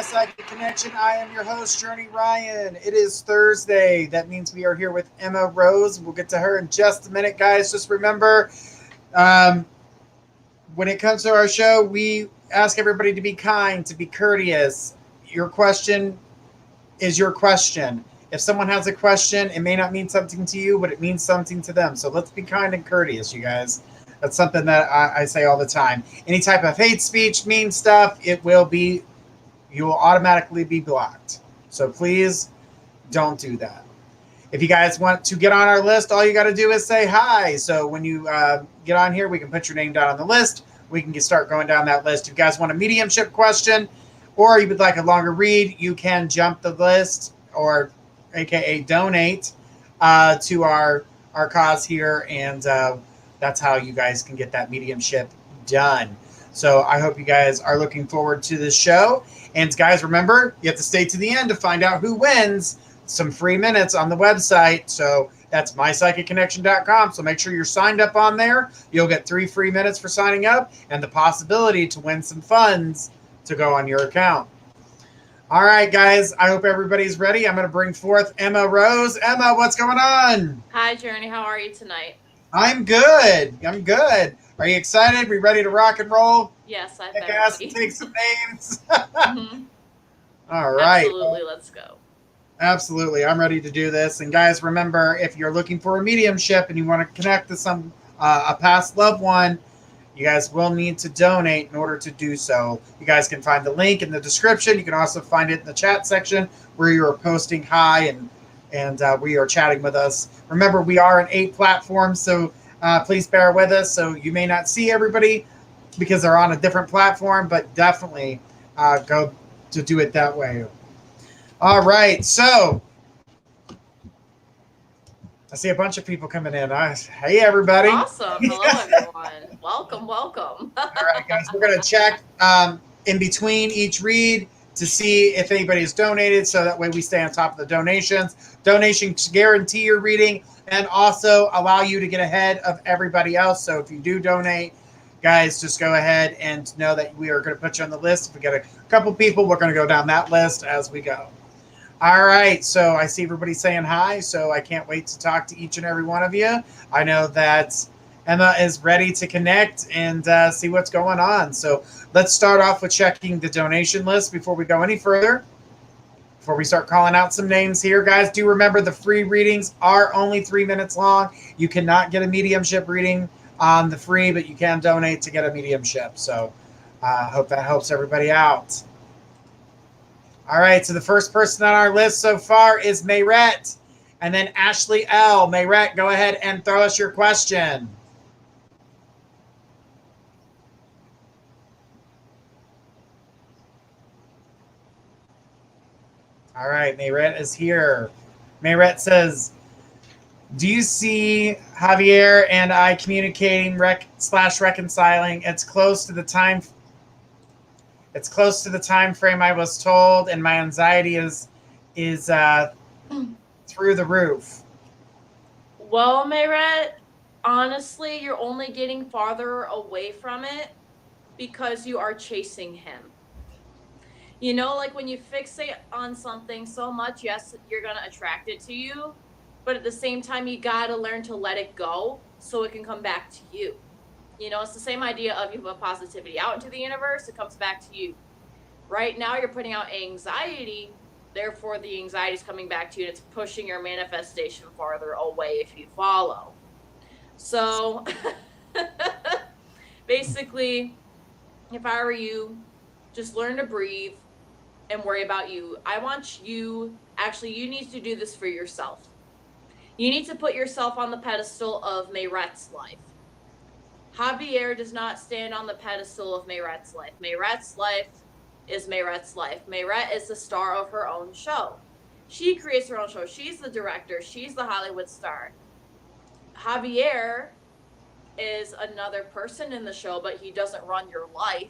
Psychic Connection. I am your host, Journey Ryan. It is Thursday. That means we are here with Emma Rose. We'll get to her in just a minute, guys. Just remember, when it comes to our show, we ask everybody to be kind, to be courteous. Your question is your question. If someone has a question, it may not mean something to you, but it means something to them. So let's be kind and courteous, you guys. That's something that I say all the time. Any type of hate speech, mean stuff, you will automatically be blocked. So please don't do that. If you guys want to get on our list, all you got to do is say hi. So when you get on here, we can put your name down on the list. We can start going down that list. If you guys want a mediumship question or you would like a longer read, you can jump the list or AKA donate to our cause here. And that's how you guys can get that mediumship done. So I hope you guys are looking forward to this show. And guys, remember, you have to stay to the end to find out who wins some free minutes on the website. So that's mypsychicconnection.com. So make sure you're signed up on there. You'll get 3 free minutes for signing up and the possibility to win some funds to go on your account. All right, guys, I hope everybody's ready. I'm going to bring forth Emma Rose. Emma, what's going on? Hi, Journey. How are you tonight? I'm good. Are you excited? We ready to rock and roll? Yes, I'm ready. Take some names. Mm-hmm. All right. Absolutely, let's go. Absolutely, I'm ready to do this. And guys, remember, if you're looking for a mediumship and you want to connect to some a past loved one, you guys will need to donate in order to do so. You guys can find the link in the description. You can also find it in the chat section where you are posting hi and we are chatting with us. Remember, we are on 8 platforms, so please bear with us. So you may not see everybody because they're on a different platform, but definitely go to do it that way. All right, so I see a bunch of people coming in. Hey, everybody. Awesome. Hello, everyone. Welcome. All right, guys, we're going to check in between each read to see if anybody has donated, so that way we stay on top of the donations. Donations guarantee your reading and also allow you to get ahead of everybody else. So if you do donate, guys, just go ahead and know that we are going to put you on the list. If we get a couple people, we're going to go down that list as we go. All right, so I see everybody saying hi, so I can't wait to talk to each and every one of you. I know that Emma is ready to connect and see what's going on. So let's start off with checking the donation list before we go any further. Before we start calling out some names here, guys, do remember the free readings are only 3 minutes long. You cannot get a mediumship reading on the free, but you can donate to get a mediumship. So I hope that helps everybody out. All right, so the first person on our list so far is Mayrette, and then Ashley L. Mayrette, go ahead and throw us your question. All right, Mayrette is here. Mayrette says, do you see Javier and I communicating / reconciling? It's close to the time frame I was told, and my anxiety is through the roof. Well, Mayrette, honestly, you're only getting farther away from it because you are chasing him. You know, like when you fixate on something so much, yes, you're going to attract it to you. But at the same time, you got to learn to let it go so it can come back to you. You know, it's the same idea of you put positivity out into the universe, it comes back to you. Right now, you're putting out anxiety. Therefore, the anxiety is coming back to you, and it's pushing your manifestation farther away if you follow. So basically, if I were you, just learn to breathe and worry about you. I want you, actually, you need to do this for yourself. You need to put yourself on the pedestal of Mayrette's life. Javier does not stand on the pedestal of Mayrette's life. Mayrette's life is Mayrette's life. Mayrette is the star of her own show. She creates her own show. She's the director. She's the Hollywood star. Javier is another person in the show, but he doesn't run your life.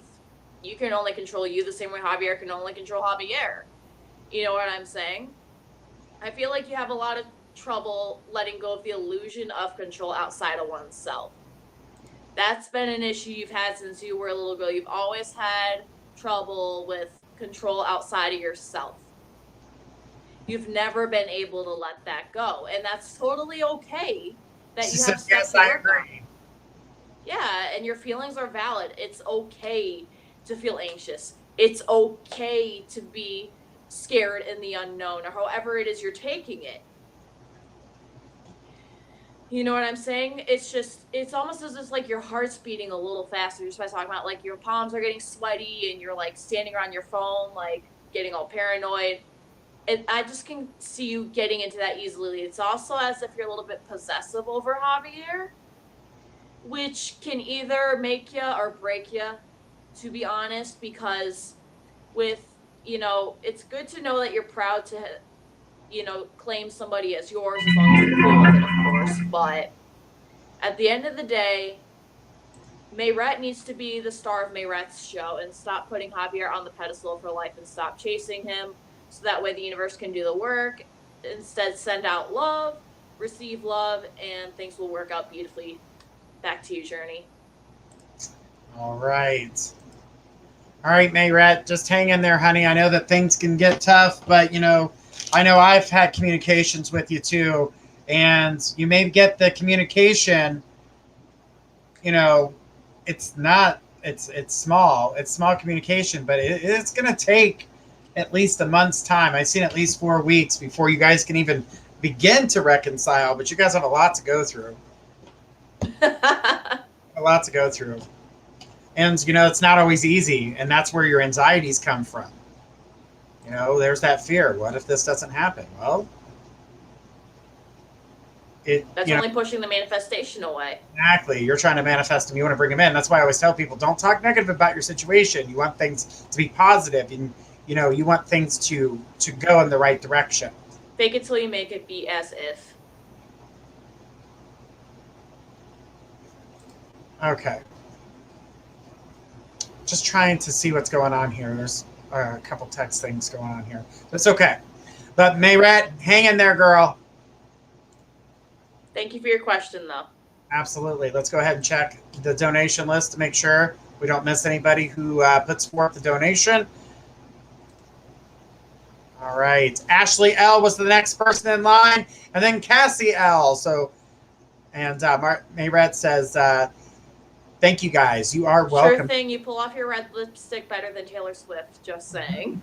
You can only control you the same way Javier can only control Javier. You know what I'm saying? I feel like you have a lot of trouble letting go of the illusion of control outside of oneself. That's been an issue you've had since you were a little girl. You've always had trouble with control outside of yourself. You've never been able to let that go. And that's totally okay that you have stuff to work on. Yeah, and your feelings are valid. It's okay to feel anxious. It's okay to be scared in the unknown, or however it is you're taking it. You know what I'm saying? It's just, it's almost as if like your heart's beating a little faster just by talking about, like, your palms are getting sweaty and you're like standing around your phone, like getting all paranoid. And I just can see you getting into that easily. It's also as if you're a little bit possessive over Javier, which can either make you or break you, to be honest, because with, you know, it's good to know that you're proud to, you know, claim somebody as yours as long as you're cool with it, of course. But at the end of the day, Mayrette needs to be the star of Mayrette's show and stop putting Javier on the pedestal of her life and stop chasing him, so that way the universe can do the work. Instead, send out love, receive love, and things will work out beautifully. Back to you, Journey. All right. All right, Mayrette, just hang in there, honey. I know that things can get tough, but, you know, I know I've had communications with you too, and you may get the communication, you know, it's small communication, but it's going to take at least a month's time. I've seen at least 4 weeks before you guys can even begin to reconcile, but you guys have a lot to go through. A lot to go through. And, you know, it's not always easy, and that's where your anxieties come from. You know, there's that fear. What if this doesn't happen? Well, that's only pushing the manifestation away. Exactly. You're trying to manifest them. You want to bring them in. That's why I always tell people, don't talk negative about your situation. You want things to be positive, and, you know, you want things to go in the right direction. Fake it till you make it, be as if. Okay. Just trying to see what's going on here. There's a couple text things going on here. It's okay. But Mayrette, hang in there, girl. Thank you for your question, though. Absolutely. Let's go ahead and check the donation list to make sure we don't miss anybody who puts forth the donation. All right. Ashley L. was the next person in line, and then Cassie L. So, and Mayrette says, thank you, guys. You are welcome. Sure thing. You pull off your red lipstick better than Taylor Swift. Just saying.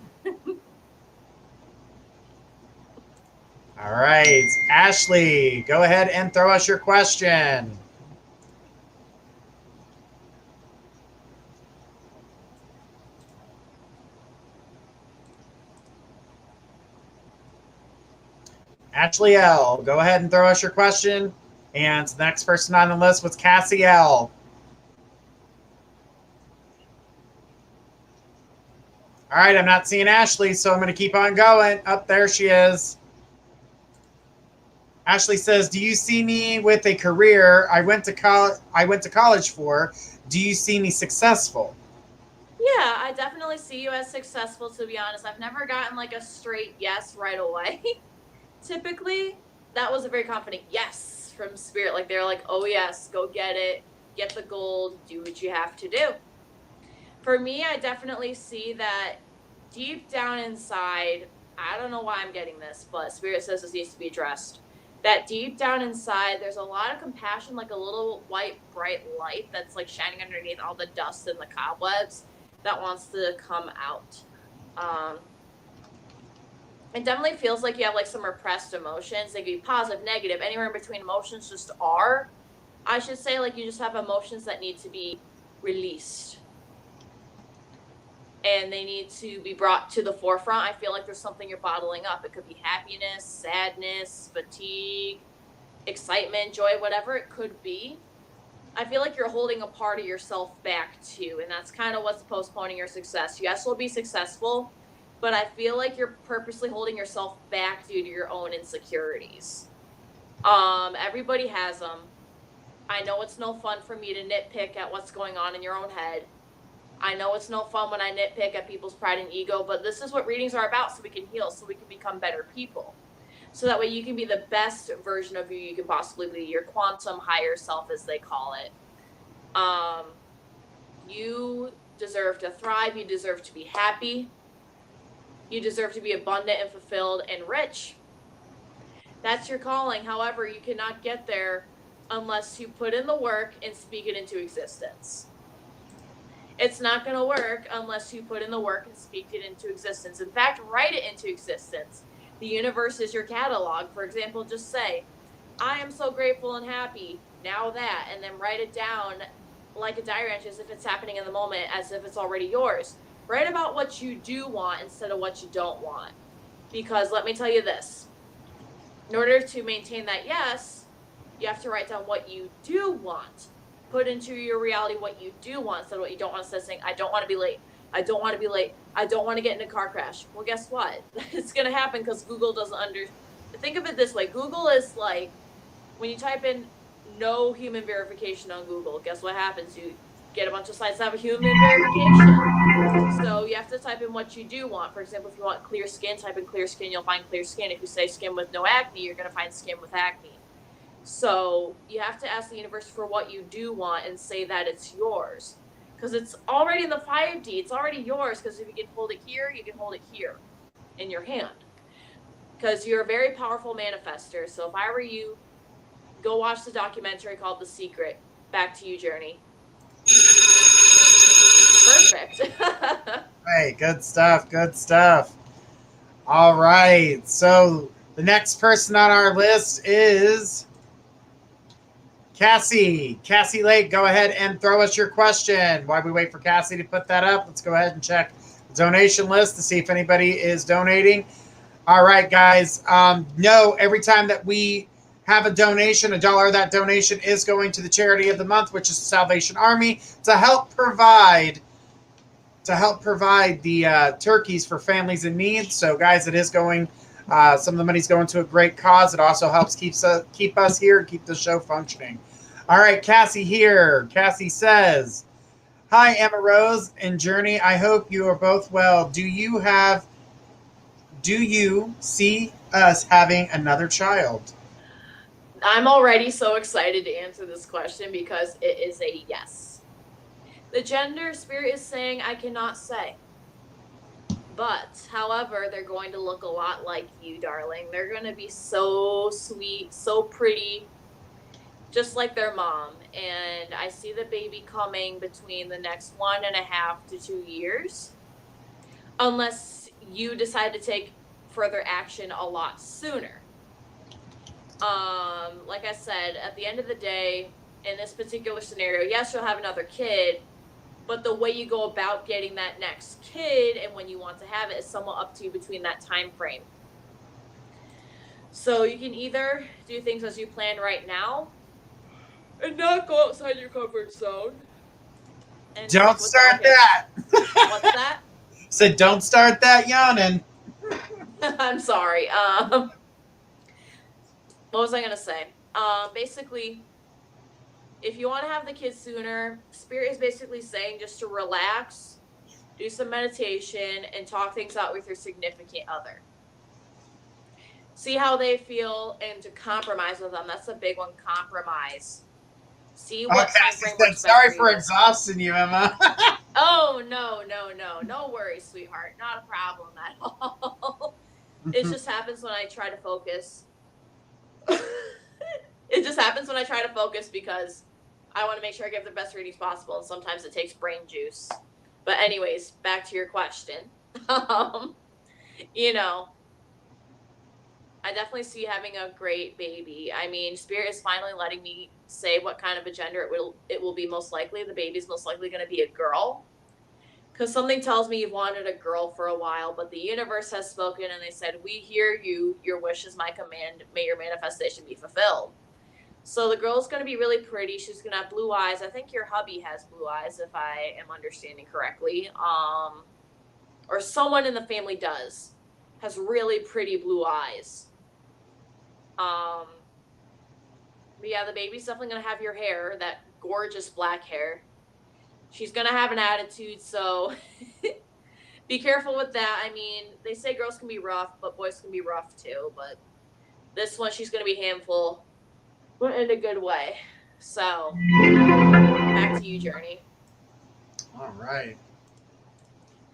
All right. Ashley, go ahead and throw us your question. Ashley L., go ahead and throw us your question. And the next person on the list was Cassie L. All right, I'm not seeing Ashley, so I'm going to keep on going. Up there she is. Ashley says, "Do you see me with a career I went to college for? Do you see me successful?" Yeah, I definitely see you as successful, to be honest. I've never gotten like a straight yes right away. Typically, that was a very confident yes from Spirit. Like, they're like, oh yes, go get it, get the gold, do what you have to do. For me, I definitely see that deep down inside, I don't know why I'm getting this, but Spirit says this needs to be addressed. That deep down inside, there's a lot of compassion, like a little white, bright light that's like shining underneath all the dust and the cobwebs that wants to come out. It definitely feels like you have like some repressed emotions. They could be positive, negative, anywhere in between. Emotions just are. I should say, like, you just have emotions that need to be released. And they need to be brought to the forefront. I feel like there's something you're bottling up. It could be happiness, sadness, fatigue, excitement, joy, whatever it could be. I feel like you're holding a part of yourself back too, and that's kind of what's postponing your success. Yes, you'll be successful, but I feel like you're purposely holding yourself back due to your own insecurities. Everybody has them. I know it's no fun for me to nitpick at what's going on in your own head. I know it's no fun when I nitpick at people's pride and ego, but this is what readings are about, so we can heal, so we can become better people. So that way you can be the best version of you can possibly be, your quantum higher self, as they call it. You deserve to thrive. You deserve to be happy. You deserve to be abundant and fulfilled and rich. That's your calling. However, you cannot get there unless you put in the work and speak it into existence. It's not going to work unless you put in the work and speak it into existence. In fact, write it into existence. The universe is your catalog. For example, just say, I am so grateful and happy, now that, and then write it down like a diary entry, as if it's happening in the moment, as if it's already yours. Write about what you do want instead of what you don't want. Because let me tell you this, in order to maintain that yes, you have to write down what you do want. Put into your reality what you do want instead of what you don't want. Instead of saying, I don't want to be late. I don't want to be late. I don't want to get in a car crash. Well, guess what? It's going to happen because Google doesn't think of it this way. Google is like, when you type in no human verification on Google, guess what happens? You get a bunch of sites that have a human verification. So you have to type in what you do want. For example, if you want clear skin, type in clear skin, you'll find clear skin. If you say skin with no acne, you're going to find skin with acne. So you have to ask the universe for what you do want and say that it's yours. Because it's already in the 5D. It's already yours. Because if you can hold it here, you can hold it here in your hand. Because you're a very powerful manifester. So if I were you, go watch the documentary called The Secret. Back to you, Journey. Perfect. Hey, good stuff. Good stuff. All right. So the next person on our list is Cassie. Cassie Lake, go ahead and throw us your question. While we wait for Cassie to put that up, let's go ahead and check the donation list to see if anybody is donating. All right, guys. No, every time that we have a donation, $1 of that donation is going to the charity of the month, which is the Salvation Army, to help provide the turkeys for families in need. So, guys, it is going. Some of the money's going to a great cause. It also helps keep us here and keep the show functioning. All right, Cassie here. Cassie says, "Hi, Emma Rose and Journey. I hope you are both well. Do you see us having another child?" I'm already so excited to answer this question because it is a yes. The gender spirit is saying I cannot say. But, however, they're going to look a lot like you, darling. They're going to be so sweet, so pretty, just like their mom. And I see the baby coming between the next 1.5 to 2 years. Unless you decide to take further action a lot sooner. Like I said, at the end of the day, in this particular scenario, yes, you'll have another kid, but the way you go about getting that next kid and when you want to have it is somewhat up to you between that time frame. So you can either do things as you plan right now and not go outside your comfort zone. And don't start that. What's that? Said don't start that yawning. I'm sorry. What was I going to say? Basically, if you want to have the kids sooner, Spirit is basically saying just to relax, do some meditation, and talk things out with your significant other. See how they feel and to compromise with them. That's a big one, compromise. See what time frame works best sorry for you. exhausting you, Emma. Oh, no. No worries, sweetheart. Not a problem at all. It just happens when I try to focus. It just happens when I try to focus because I want to make sure I give the best readings possible, and sometimes it takes brain juice. But anyways, back to your question. You know, I definitely see you having a great baby. I mean, Spirit is finally letting me say what kind of a gender it will be most likely. The baby's most likely going to be a girl. Because something tells me you've wanted a girl for a while, but the universe has spoken and they said, we hear you. Your wish is my command. May your manifestation be fulfilled. So the girl's going to be really pretty. She's going to have blue eyes. I think your hubby has blue eyes, if I am understanding correctly. Or someone in the family does. Has really pretty blue eyes. But yeah, the baby's definitely going to have your hair, that gorgeous black hair. She's going to have an attitude, so be careful with that. I mean, they say girls can be rough, but boys can be rough too. But this one, she's going to be handful, but in a good way. So, back to you, Journey. All right.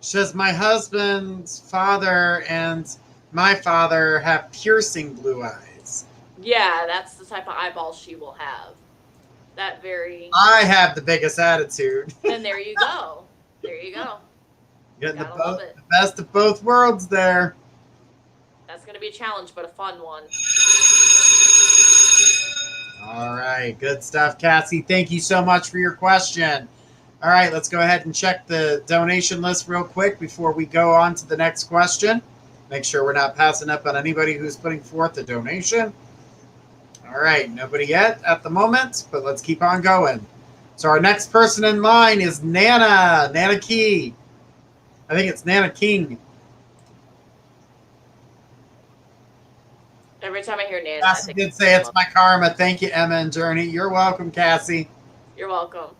Says my husband's father and my father have piercing blue eyes. Yeah, that's the type of eyeballs she will have. That very. I have the biggest attitude. Then there you go. There you go. Getting Gotta the best of both worlds there. That's going to be a challenge, but a fun one. All right. Good stuff, Cassie. Thank you so much for your question. All right. Let's go ahead and check the donation list real quick before we go on to the next question. Make sure we're not passing up on anybody who's putting forth a donation. All right. Nobody yet at the moment, but let's keep on going. So our next person in line is Nana. Nana Key. I think it's Nana King. Every time I hear Nana, Cassie did say it's my karma. Thank you, Emma and Journey. You're welcome, Cassie. You're welcome.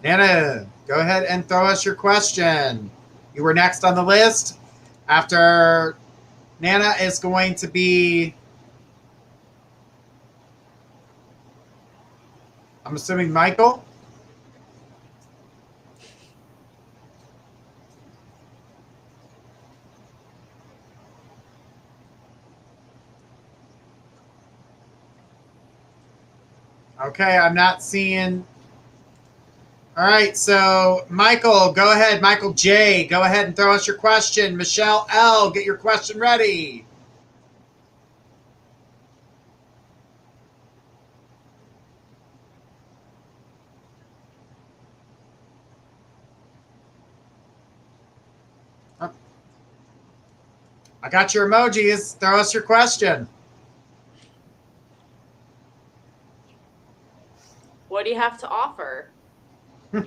Nana, go ahead and throw us your question. You were next on the list. After Nana is going to be, I'm assuming, Michael. Okay, I'm not seeing. All right, so Michael, go ahead. Michael J, go ahead and throw us your question. Michelle L, get your question ready. Oh. I got your emojis. Throw us your question. What do you have to offer? All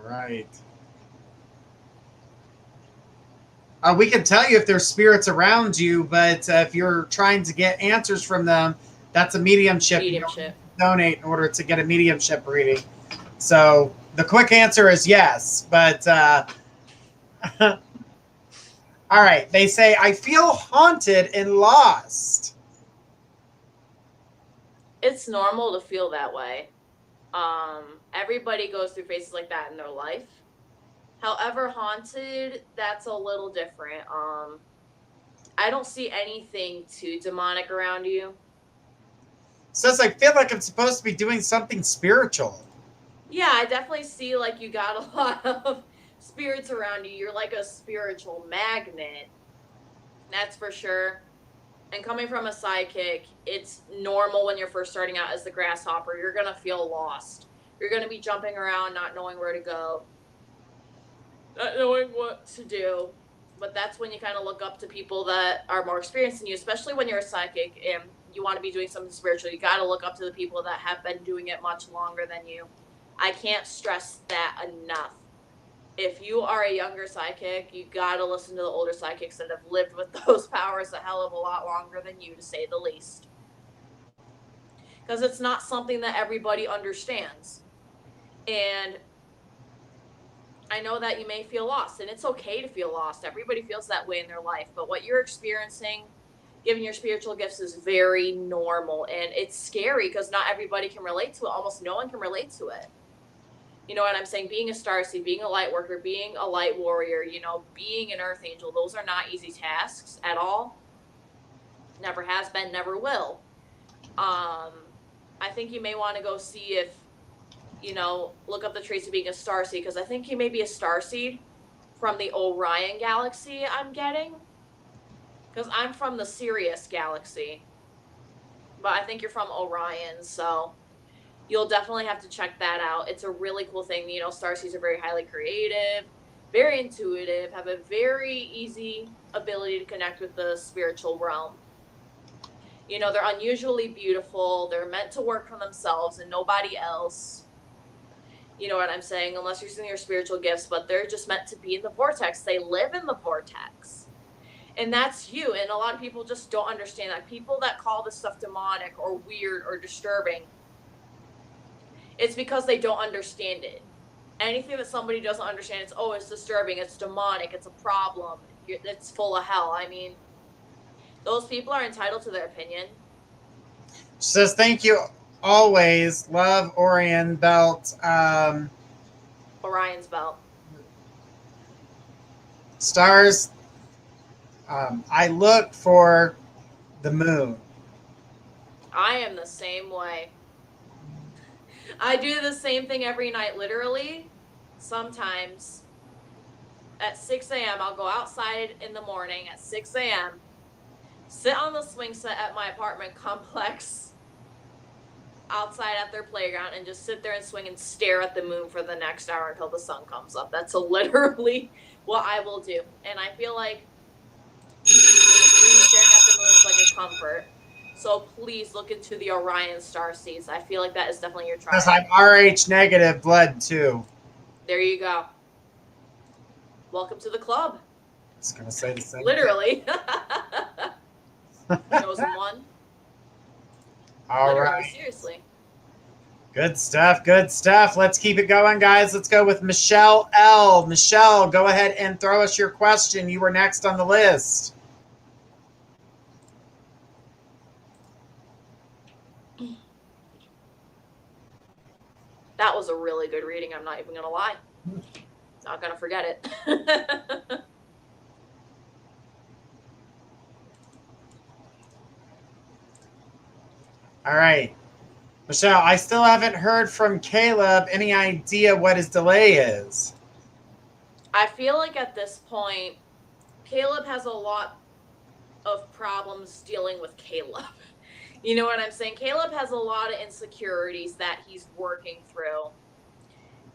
right. We can tell you if there's spirits around you, but if you're trying to get answers from them, that's a mediumship. Mediumship. Donate in order to get a mediumship reading. So the quick answer is yes, but all right. They say, I feel haunted and lost. It's normal to feel that way. Everybody goes through phases like that in their life. However, haunted, that's a little different. I don't see anything too demonic around you. Says I feel like I'm supposed to be doing something spiritual. Yeah, I definitely see like you got a lot of spirits around you. You're like a spiritual magnet. That's for sure. And coming from a psychic, it's normal when you're first starting out as the grasshopper. You're going to feel lost. You're going to be jumping around, not knowing where to go, not knowing what to do. But that's when you kind of look up to people that are more experienced than you, especially when you're a psychic and you want to be doing something spiritual. You got to look up to the people that have been doing it much longer than you. I can't stress that enough. If you are a younger psychic, you got to listen to the older psychics that have lived with those powers a hell of a lot longer than you, to say the least. Because it's not something that everybody understands. And I know that you may feel lost, and it's okay to feel lost. Everybody feels that way in their life. But what you're experiencing, given your spiritual gifts, is very normal. And it's scary because not everybody can relate to it. Almost no one can relate to it. You know what I'm saying? Being a starseed, being a light worker, being a light warrior, being an earth angel, those are not easy tasks at all. Never has been, never will. I think you may want to go see if, look up the traits of being a starseed, because I think you may be a starseed from the Orion galaxy, I'm getting. Because I'm from the Sirius galaxy. But I think you're from Orion, so you'll definitely have to check that out. It's a really cool thing. Starseeds are very highly creative, very intuitive, have a very easy ability to connect with the spiritual realm. They're unusually beautiful. They're meant to work for themselves and nobody else. You know what I'm saying? Unless you're using your spiritual gifts, but they're just meant to be in the vortex. They live in the vortex. And that's you. And a lot of people just don't understand that. People that call this stuff demonic or weird or disturbing, it's because they don't understand it. Anything that somebody doesn't understand, it's disturbing, it's demonic, it's a problem, it's full of hell. I mean, those people are entitled to their opinion. She says, thank you always. Love Orion Belt. Orion's belt. Stars. I look for the moon. I am the same way. I do the same thing every night, literally. Sometimes at 6 a.m., I'll go outside in the morning at 6 a.m., sit on the swing set at my apartment complex outside at their playground and just sit there and swing and stare at the moon for the next hour until the sun comes up. That's literally what I will do. And I feel like staring at the moon is like a comfort. So please look into the Orion starseeds. I feel like that is definitely your tribe. Because I'm RH negative blood too. There you go. Welcome to the club. I was going to say the same. Literally. Chosen one. All Literally, right. seriously. Good stuff. Good stuff. Let's keep it going, guys. Let's go with Michelle L. Michelle, go ahead and throw us your question. You were next on the list. That was a really good reading. I'm not even going to lie. Not going to forget it. All right. Michelle, I still haven't heard from Caleb. Any idea what his delay is? I feel like at this point, Caleb has a lot of problems dealing with Caleb. You know what I'm saying? Caleb has a lot of insecurities that he's working through.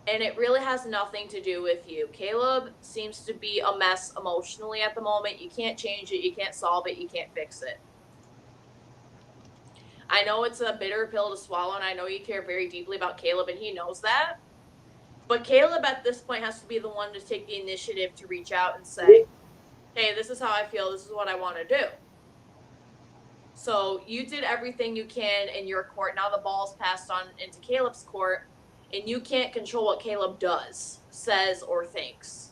And it really has nothing to do with you. Caleb seems to be a mess emotionally at the moment. You can't change it. You can't solve it. You can't fix it. I know it's a bitter pill to swallow, and I know you care very deeply about Caleb, and he knows that. But Caleb at this point has to be the one to take the initiative to reach out and say, hey, this is how I feel. This is what I want to do. So you did everything you can in your court. Now the ball's passed on into Caleb's court, and you can't control what Caleb does, says, or thinks.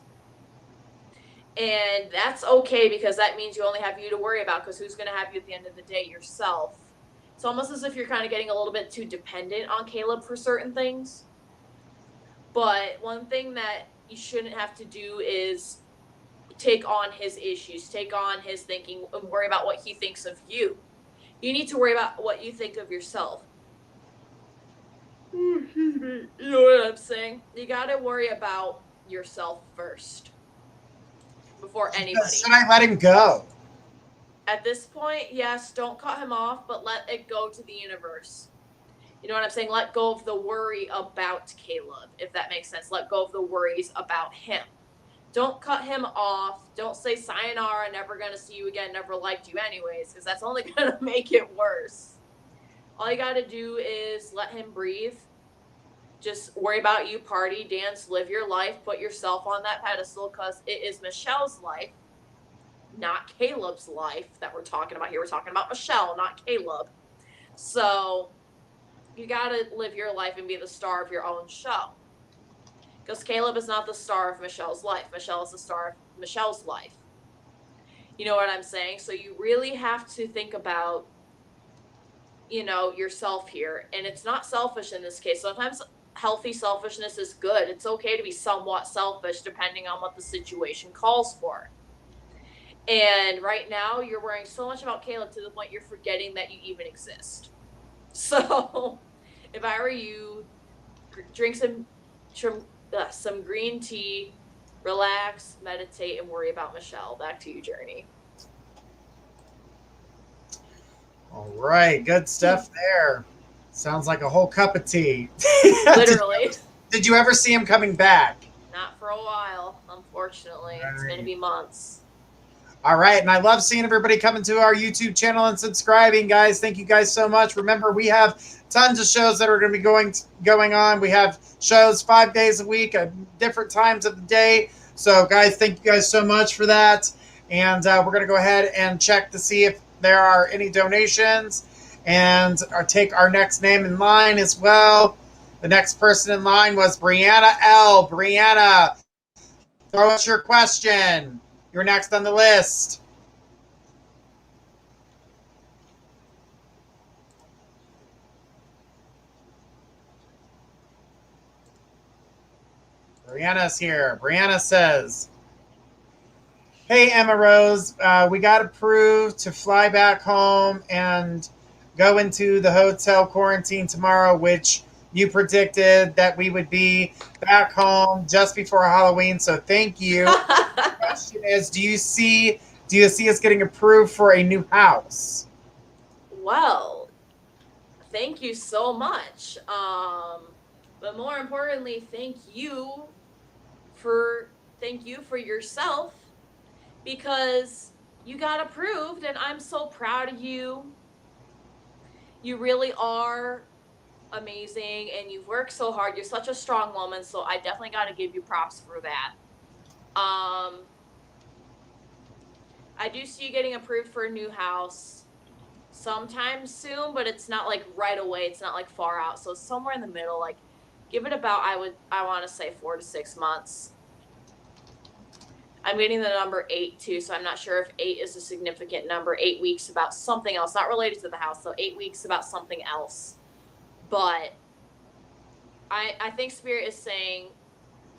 And that's okay, because that means you only have you to worry about, because who's going to have you at the end of the day? Yourself. It's almost as if you're kind of getting a little bit too dependent on Caleb for certain things. But one thing that you shouldn't have to do is take on his issues, take on his thinking, and worry about what he thinks of you. You need to worry about what you think of yourself. You know what I'm saying? You got to worry about yourself first before anybody. Should I let him go? At this point, yes, don't cut him off, but let it go to the universe. You know what I'm saying? Let go of the worry about Caleb, if that makes sense. Let go of the worries about him. Don't cut him off. Don't say sayonara, never going to see you again, never liked you anyways, because that's only going to make it worse. All you got to do is let him breathe. Just worry about you, party, dance, live your life, put yourself on that pedestal, because it is Michelle's life, not Caleb's life that we're talking about here. We're talking about Michelle, not Caleb. So you got to live your life and be the star of your own show. Because Caleb is not the star of Michelle's life. Michelle is the star of Michelle's life. You know what I'm saying? So you really have to think about, yourself here. And it's not selfish in this case. Sometimes healthy selfishness is good. It's okay to be somewhat selfish depending on what the situation calls for. And right now, you're worrying so much about Caleb to the point you're forgetting that you even exist. So if I were you, drink some green tea, relax, meditate, and worry about Michelle. Back to you, Journey. All right, good stuff there. Sounds like a whole cup of tea. Literally. Did you ever see him coming back? Not for a while, unfortunately. It's going to be months. All right, and I love seeing everybody coming to our YouTube channel and subscribing, guys. Thank you guys so much. Remember, we have tons of shows that are going to be going on. We have shows 5 days a week at different times of the day. So, guys, thank you guys so much for that. And we're going to go ahead and check to see if there are any donations and take our next name in line as well. The next person in line was Brianna L. Brianna, throw us your question. You're next on the list. Brianna's here. Brianna says, hey, Emma Rose, we got approved to fly back home and go into the hotel quarantine tomorrow, which you predicted that we would be back home just before Halloween. So thank you. The question is, do you see us getting approved for a new house? Well, thank you so much. But more importantly, thank you for yourself, because you got approved and I'm so proud of you. You really are amazing and you've worked so hard. You're such a strong woman, so I definitely got to give you props for that. I do see you getting approved for a new house sometime soon, but it's not like right away. It's not like far out. So somewhere in the middle, like give it about, I want to say 4 to 6 months. I'm getting the number 8 too, so I'm not sure if 8 is a significant number. 8 weeks about something else, not related to the house. So 8 weeks about something else. But I think Spirit is saying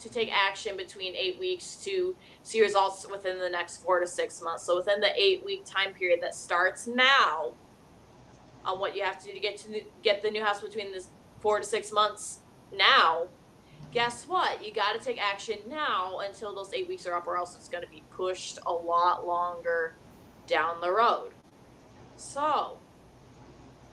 to take action between 8 weeks to see results within the next 4 to 6 months. So within the 8-week time period that starts now, on what you have to do to get the new house between this 4 to 6 months now, guess what? You got to take action now until those 8 weeks are up, or else it's going to be pushed a lot longer down the road. So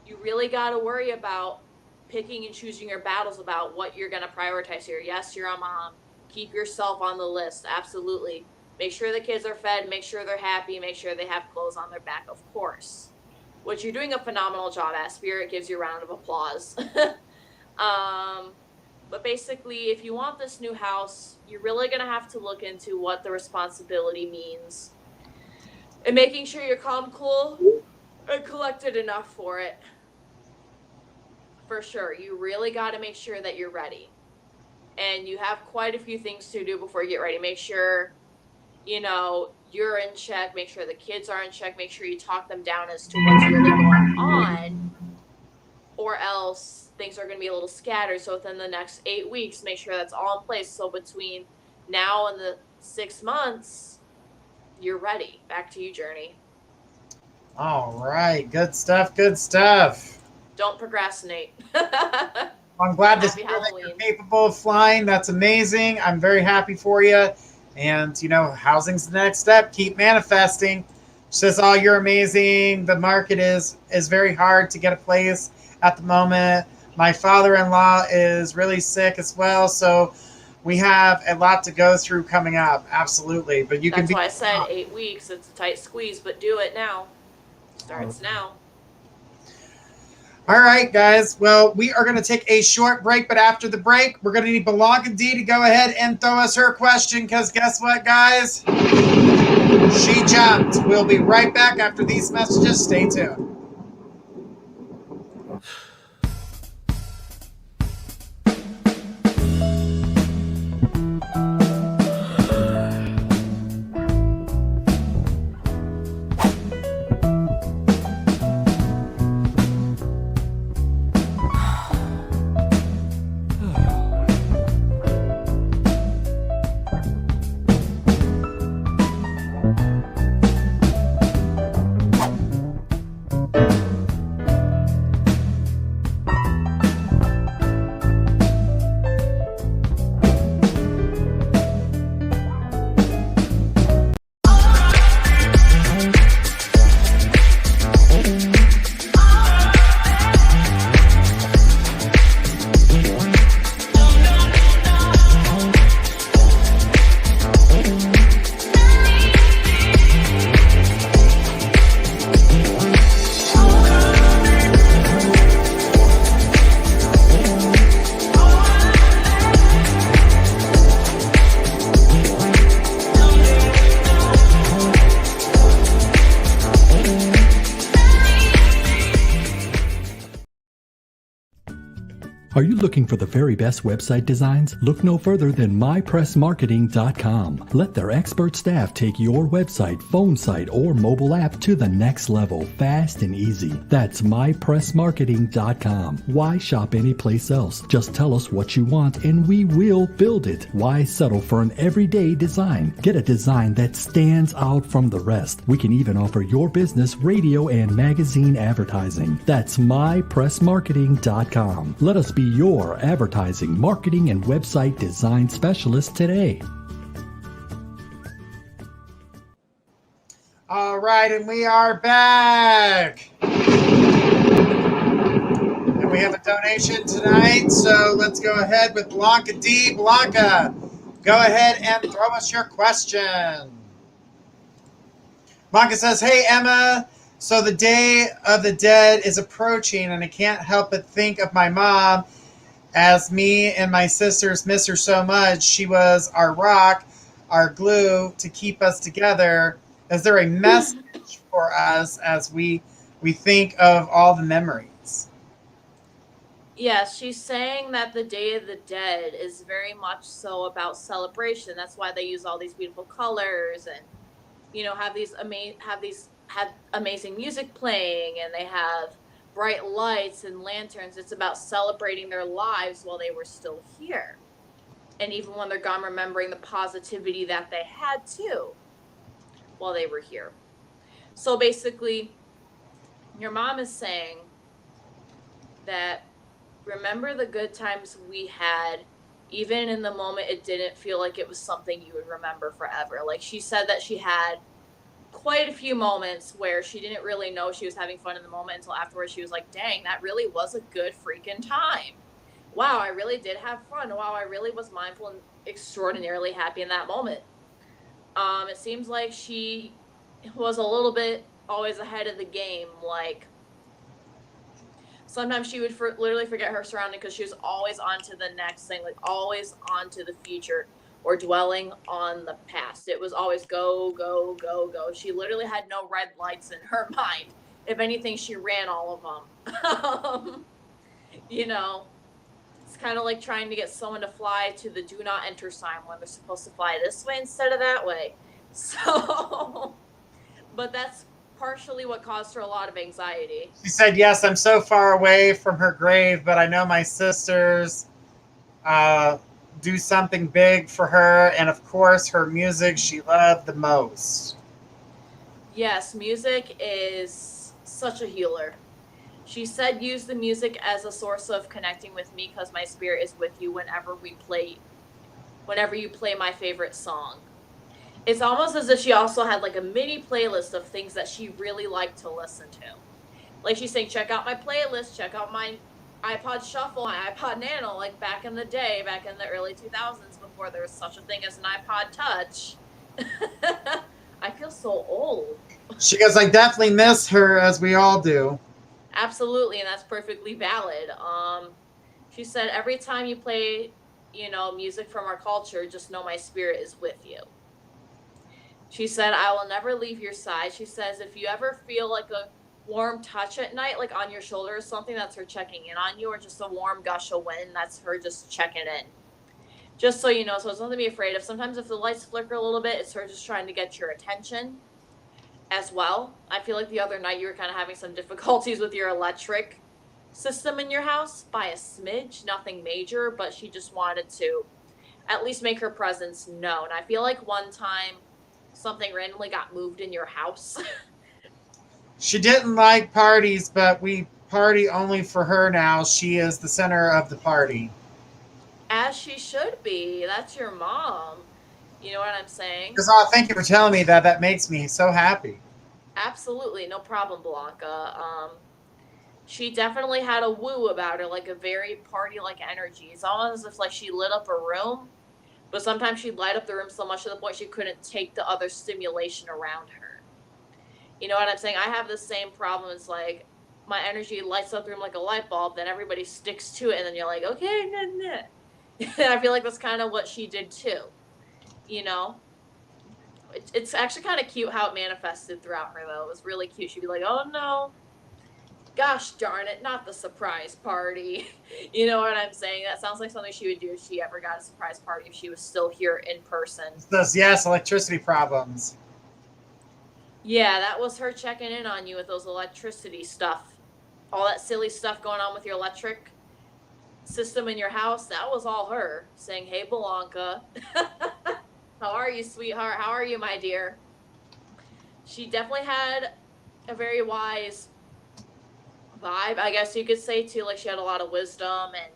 you really got to worry about picking and choosing your battles about what you're going to prioritize here. Yes, you're a mom. Keep yourself on the list. Absolutely. Make sure the kids are fed. Make sure they're happy. Make sure they have clothes on their back, of course. Which you're doing a phenomenal job at. Spirit gives you a round of applause. But basically, if you want this new house, you're really going to have to look into what the responsibility means. And making sure you're calm, cool, and collected enough for it. For sure. You really got to make sure that you're ready. And you have quite a few things to do before you get ready. Make sure, you're in check. Make sure the kids are in check. Make sure you talk them down as to what's really going on. Or else things are going to be a little scattered. So within the next 8 weeks, make sure that's all in place. So between now and the 6 months, you're ready. Back to you, Journey. All right. Good stuff. Good stuff. Don't procrastinate. I'm glad to hear that you're capable of flying. That's amazing. I'm very happy for you. And, housing's the next step. Keep manifesting. She says, oh, you're amazing. The market is very hard to get a place at the moment. My father-in-law is really sick as well. So we have a lot to go through coming up. Absolutely. But That's why I said 8 weeks. It's a tight squeeze, but do it now. Starts now. All right, guys. Well, we are going to take a short break, but after the break, we're going to need Belanca D to go ahead and throw us her question, because guess what, guys? She jumped. We'll be right back after these messages. Stay tuned. Are you looking for the very best website designs? Look no further than mypressmarketing.com. Let their expert staff take your website, phone site, or mobile app to the next level, fast and easy. That's mypressmarketing.com. Why shop anyplace else? Just tell us what you want and we will build it. Why settle for an everyday design? Get a design that stands out from the rest. We can even offer your business radio and magazine advertising. That's mypressmarketing.com. Let us be your advertising, marketing, and website design specialist today. All right, and we are back. And we have a donation tonight, so let's go ahead with Blanca D. Blanca, go ahead and throw us your question. Blanca says, hey, Emma, so the Day of the Dead is approaching, and I can't help but think of my mom, as me and my sisters miss her so much. She was our rock, our glue to keep us together. Is there a message for us as we think of all the memories? Yes, she's saying that the Day of the Dead is very much so about celebration. That's why they use all these beautiful colors and, have amazing music playing, and they have bright lights and lanterns. It's about celebrating their lives while they were still here. And even when they're gone, remembering the positivity that they had too while they were here. So basically, your mom is saying that remember the good times we had, even in the moment it didn't feel like it was something you would remember forever. Like she said that she had quite a few moments where she didn't really know she was having fun in the moment until afterwards she was like, dang, that really was a good freaking time. Wow, I really did have fun. Wow, I really was mindful and extraordinarily happy in that moment. It seems like she was a little bit always ahead of the game. Like sometimes she would literally forget her surroundings because she was always on to the next thing, like always on to the future or dwelling on the past. It was always go, go, go, go. She literally had no red lights in her mind. If anything, she ran all of them. It's kind of like trying to get someone to fly to the do not enter sign when they're supposed to fly this way instead of that way. So, but that's partially what caused her a lot of anxiety. She said, yes, I'm so far away from her grave, but I know my sisters do something big for her. And of course, her music she loved the most. Yes, music is such a healer. She said, use the music as a source of connecting with me because my spirit is with you whenever you play my favorite song. It's almost as if she also had like a mini playlist of things that she really liked to listen to. Like she's saying, check out my playlist, check out my iPod Shuffle, my iPod Nano, like back in the day, back in the early 2000s before there was such a thing as an iPod Touch. I feel so old. She goes, I definitely miss her, as we all do. Absolutely, and that's perfectly valid. She said, every time you play, music from our culture, just know my spirit is with you. She said, I will never leave your side. She says, if you ever feel like a warm touch at night, like on your shoulder or something, that's her checking in on you, or just a warm gush of wind, that's her just checking in. Just so you know, so it's nothing to be afraid of. Sometimes if the lights flicker a little bit, it's her just trying to get your attention as well. I feel like the other night you were kind of having some difficulties with your electric system in your house by a smidge, nothing major, but she just wanted to at least make her presence known. I feel like one time something randomly got moved in your house. She didn't like parties, but we party only for her now. She is the center of the party. As she should be. That's your mom. You know what I'm saying? Because thank you for telling me that. That makes me so happy. Absolutely. No problem, Blanca. She definitely had a woo about her, like a very party-like energy. It's almost as if like she lit up a room, but sometimes she'd light up the room so much to the point she couldn't take the other stimulation around her. You know what I'm saying? I have the same problem. It's like my energy lights up the room like a light bulb, then everybody sticks to it, and then you're like, okay, nah. I feel like that's kind of what she did too. It's actually kind of cute how it manifested throughout her, though. It was really cute. She'd be like, oh no, Gosh darn it, not the surprise party. You know what I'm saying? That sounds like something she would do if she ever got a surprise party, if she was still here in person. Those, yes, electricity problems. Yeah, that was her checking in on you with those electricity stuff. All that silly stuff going on with your electric system in your house, that was all her saying, "Hey, Belanca, how are you, sweetheart? How are you, my dear?" She definitely had a very wise vibe, I guess you could say, too. Like, she had a lot of wisdom, and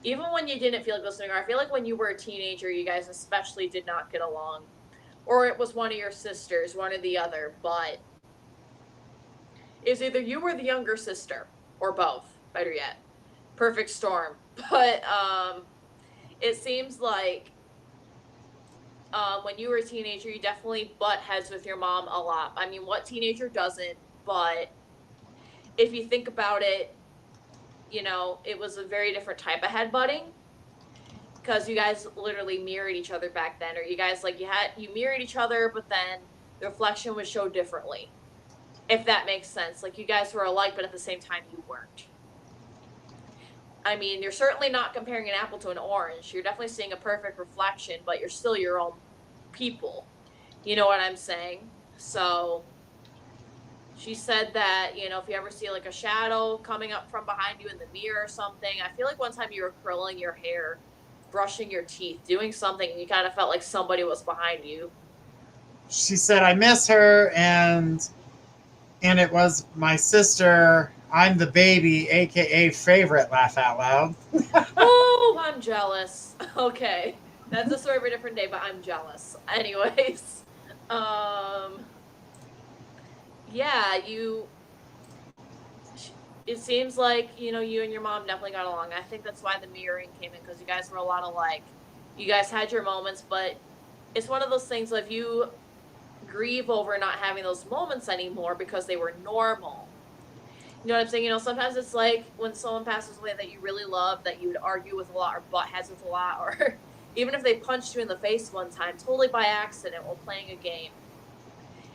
even when you didn't feel like listening to her, I feel like when you were a teenager, you guys especially did not get along. Or it was one of your sisters, one or the other, but it's either you or the younger sister, or both, better yet. Perfect storm. But it seems like when you were a teenager, you definitely butt heads with your mom a lot. I mean, what teenager doesn't? But if you think about it, you know, it was a very different type of headbutting, because you guys literally mirrored each other back then, or you guys, like, you mirrored each other, but then the reflection was showed differently, if that makes sense. Like, you guys were alike, but at the same time you weren't. I mean, you're certainly not comparing an apple to an orange. You're definitely seeing a perfect reflection, but you're still your own people. You know what I'm saying? So she said that, you know, if you ever see like a shadow coming up from behind you in the mirror or something, I feel like one time you were curling your hair, brushing your teeth, doing something, and you kind of felt like somebody was behind you. She said, I miss her, and it was my sister. I'm the baby, aka favorite, laugh out loud. Oh, I'm jealous. Okay. That's a story for a different day, but I'm jealous. Anyways. Yeah, it seems like, you know, you and your mom definitely got along. I think that's why the mirroring came in, because you guys were a lot alike. You guys had your moments, but it's one of those things of you grieve over not having those moments anymore because they were normal. You know what I'm saying? You know, sometimes it's like when someone passes away that you really love, that you would argue with a lot or butt heads with a lot, or even if they punched you in the face one time, totally by accident while playing a game.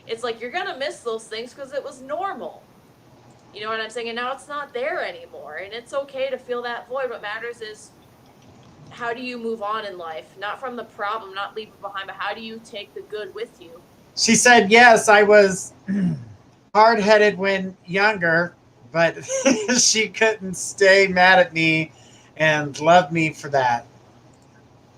It's like you're going to miss those things because it was normal. You know what I'm saying? And now it's not there anymore. And it's okay to feel that void. What matters is, how do you move on in life? Not from the problem, not leave it behind, but how do you take the good with you? She said, yes, I was hard-headed when younger, but she couldn't stay mad at me and love me for that.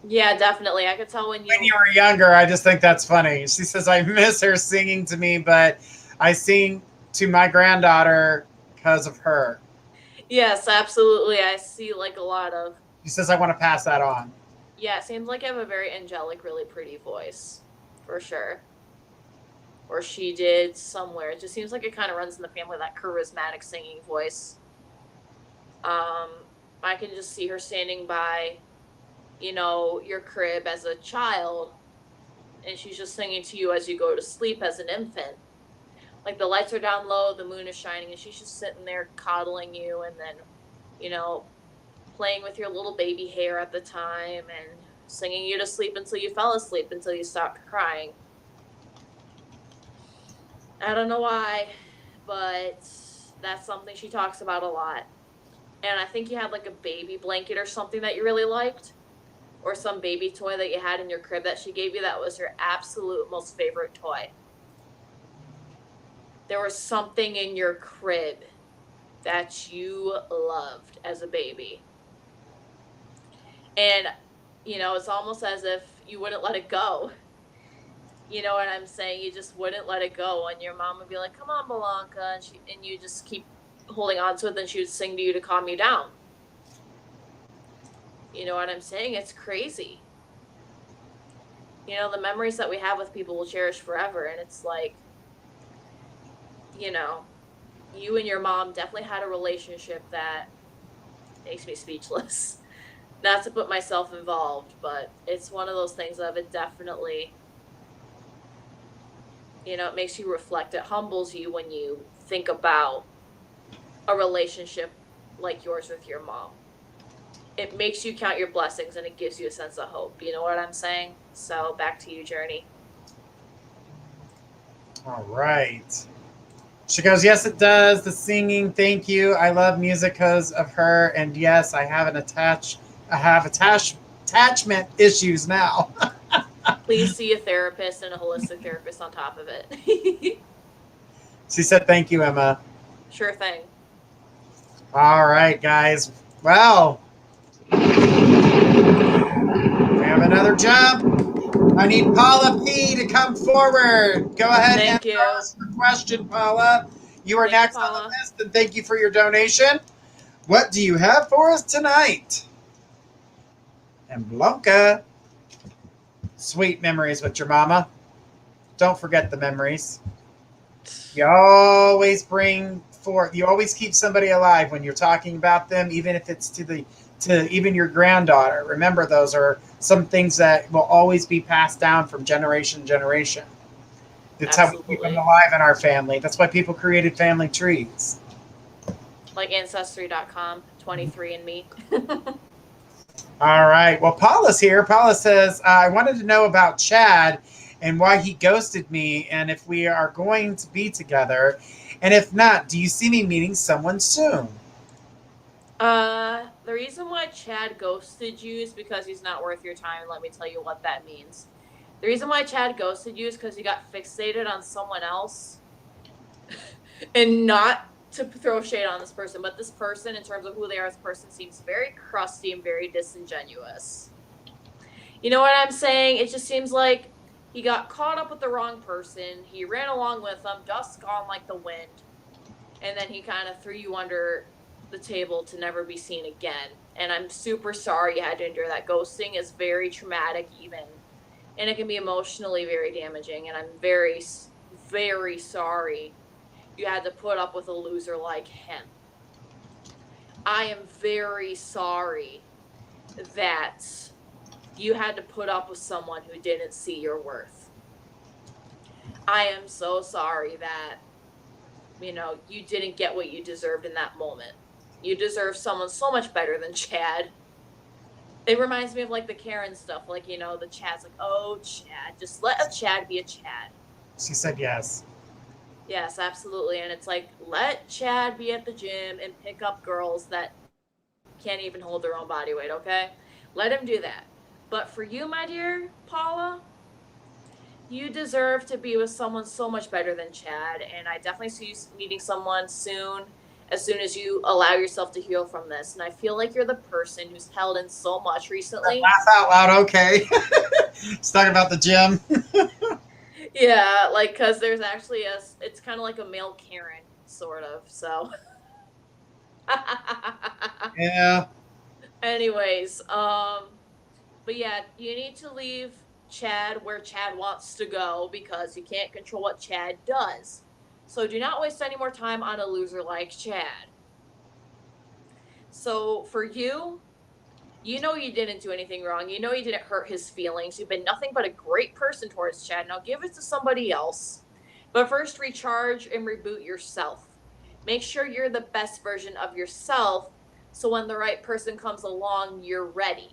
Yeah, definitely. I could tell when you were younger. I just think that's funny. She says, I miss her singing to me, but I sing to my granddaughter because of her. Yes, absolutely. I see like a lot of. She says, I want to pass that on. Yeah, it seems like you have a very angelic, really pretty voice, for sure. Or she did somewhere. It just seems like it kind of runs in the family, that charismatic singing voice. I can just see her standing by, you know, your crib as a child, and she's just singing to you as you go to sleep as an infant. Like, the lights are down low, the moon is shining, and she's just sitting there coddling you, and then, you know, playing with your little baby hair at the time, and singing you to sleep until you fell asleep, until you stopped crying. I don't know why, but that's something she talks about a lot. And I think you had like a baby blanket or something that you really liked, or some baby toy that you had in your crib that she gave you that was your absolute most favorite toy. There was something in your crib that you loved as a baby. And, you know, it's almost as if you wouldn't let it go. You know what I'm saying? You just wouldn't let it go. And your mom would be like, come on, Belanca. And you just keep holding on to it. Then she would sing to you to calm you down. You know what I'm saying? It's crazy. You know, the memories that we have with people we'll cherish forever. And it's like, you know, you and your mom definitely had a relationship that makes me speechless. Not to put myself involved, but it's one of those things of it definitely, you know, it makes you reflect. It humbles you when you think about a relationship like yours with your mom. It makes you count your blessings, and it gives you a sense of hope. You know what I'm saying? So back to you, Journey. All right. She goes, yes, it does. The singing, thank you. I love music because of her. And yes, I have attachment issues now. Please see a therapist and a holistic therapist on top of it. She said, thank you, Emma. Sure thing. All right, guys. Well, we have another jump. I need Paula P to come forward. Go ahead Thank and you. ask your question, Paula. You are Thank you, next on Paula. the list, and thank you for your donation. What do you have for us tonight? And Blanca, sweet memories with your mama. Don't forget the memories. You always bring forth, you always keep somebody alive when you're talking about them, even if it's to even your granddaughter. Remember, those are some things that will always be passed down from generation to generation. That's how we keep them alive in our family. That's why people created family trees. Like Ancestry.com, 23andMe. All right. Well, Paula's here. Paula says, I wanted to know about Chad and why he ghosted me and if we are going to be together. And if not, do you see me meeting someone soon? The reason why Chad ghosted you is because he's not worth your time. Let me tell you what that means. The reason why Chad ghosted you is because he got fixated on someone else. And not to throw shade on this person, but this person, in terms of who they are as a person, seems very crusty and very disingenuous. You know what I'm saying? It just seems like he got caught up with the wrong person. He ran along with them, dust gone like the wind. And then he kind of threw you under the table to never be seen again. And I'm super sorry you had to endure that. Ghosting is very traumatic even. And it can be emotionally very damaging. And I'm very, very sorry you had to put up with a loser like him. I am very sorry that you had to put up with someone who didn't see your worth. I am so sorry that, you know, you didn't get what you deserved in that moment. You deserve someone so much better than Chad. It reminds me of like the Karen stuff, like, you know, the Chad's like, oh, Chad, just let a Chad be a Chad. She said yes. Yes, absolutely. And it's like, let Chad be at the gym and pick up girls that can't even hold their own body weight, okay? Let him do that. But for you, my dear Paula, you deserve to be with someone so much better than Chad. And I definitely see you meeting someone soon as you allow yourself to heal from this. And I feel like you're the person who's held in so much recently. Laugh out loud, okay. It's talking about the gym. Yeah, like, because there's actually it's kind of like a male Karen, sort of, so. Yeah. Anyways, but yeah, you need to leave Chad where Chad wants to go because you can't control what Chad does. So do not waste any more time on a loser like Chad. So for you, you know you didn't do anything wrong. You know you didn't hurt his feelings. You've been nothing but a great person towards Chad. Now give it to somebody else. But first, recharge and reboot yourself. Make sure you're the best version of yourself so when the right person comes along, you're ready.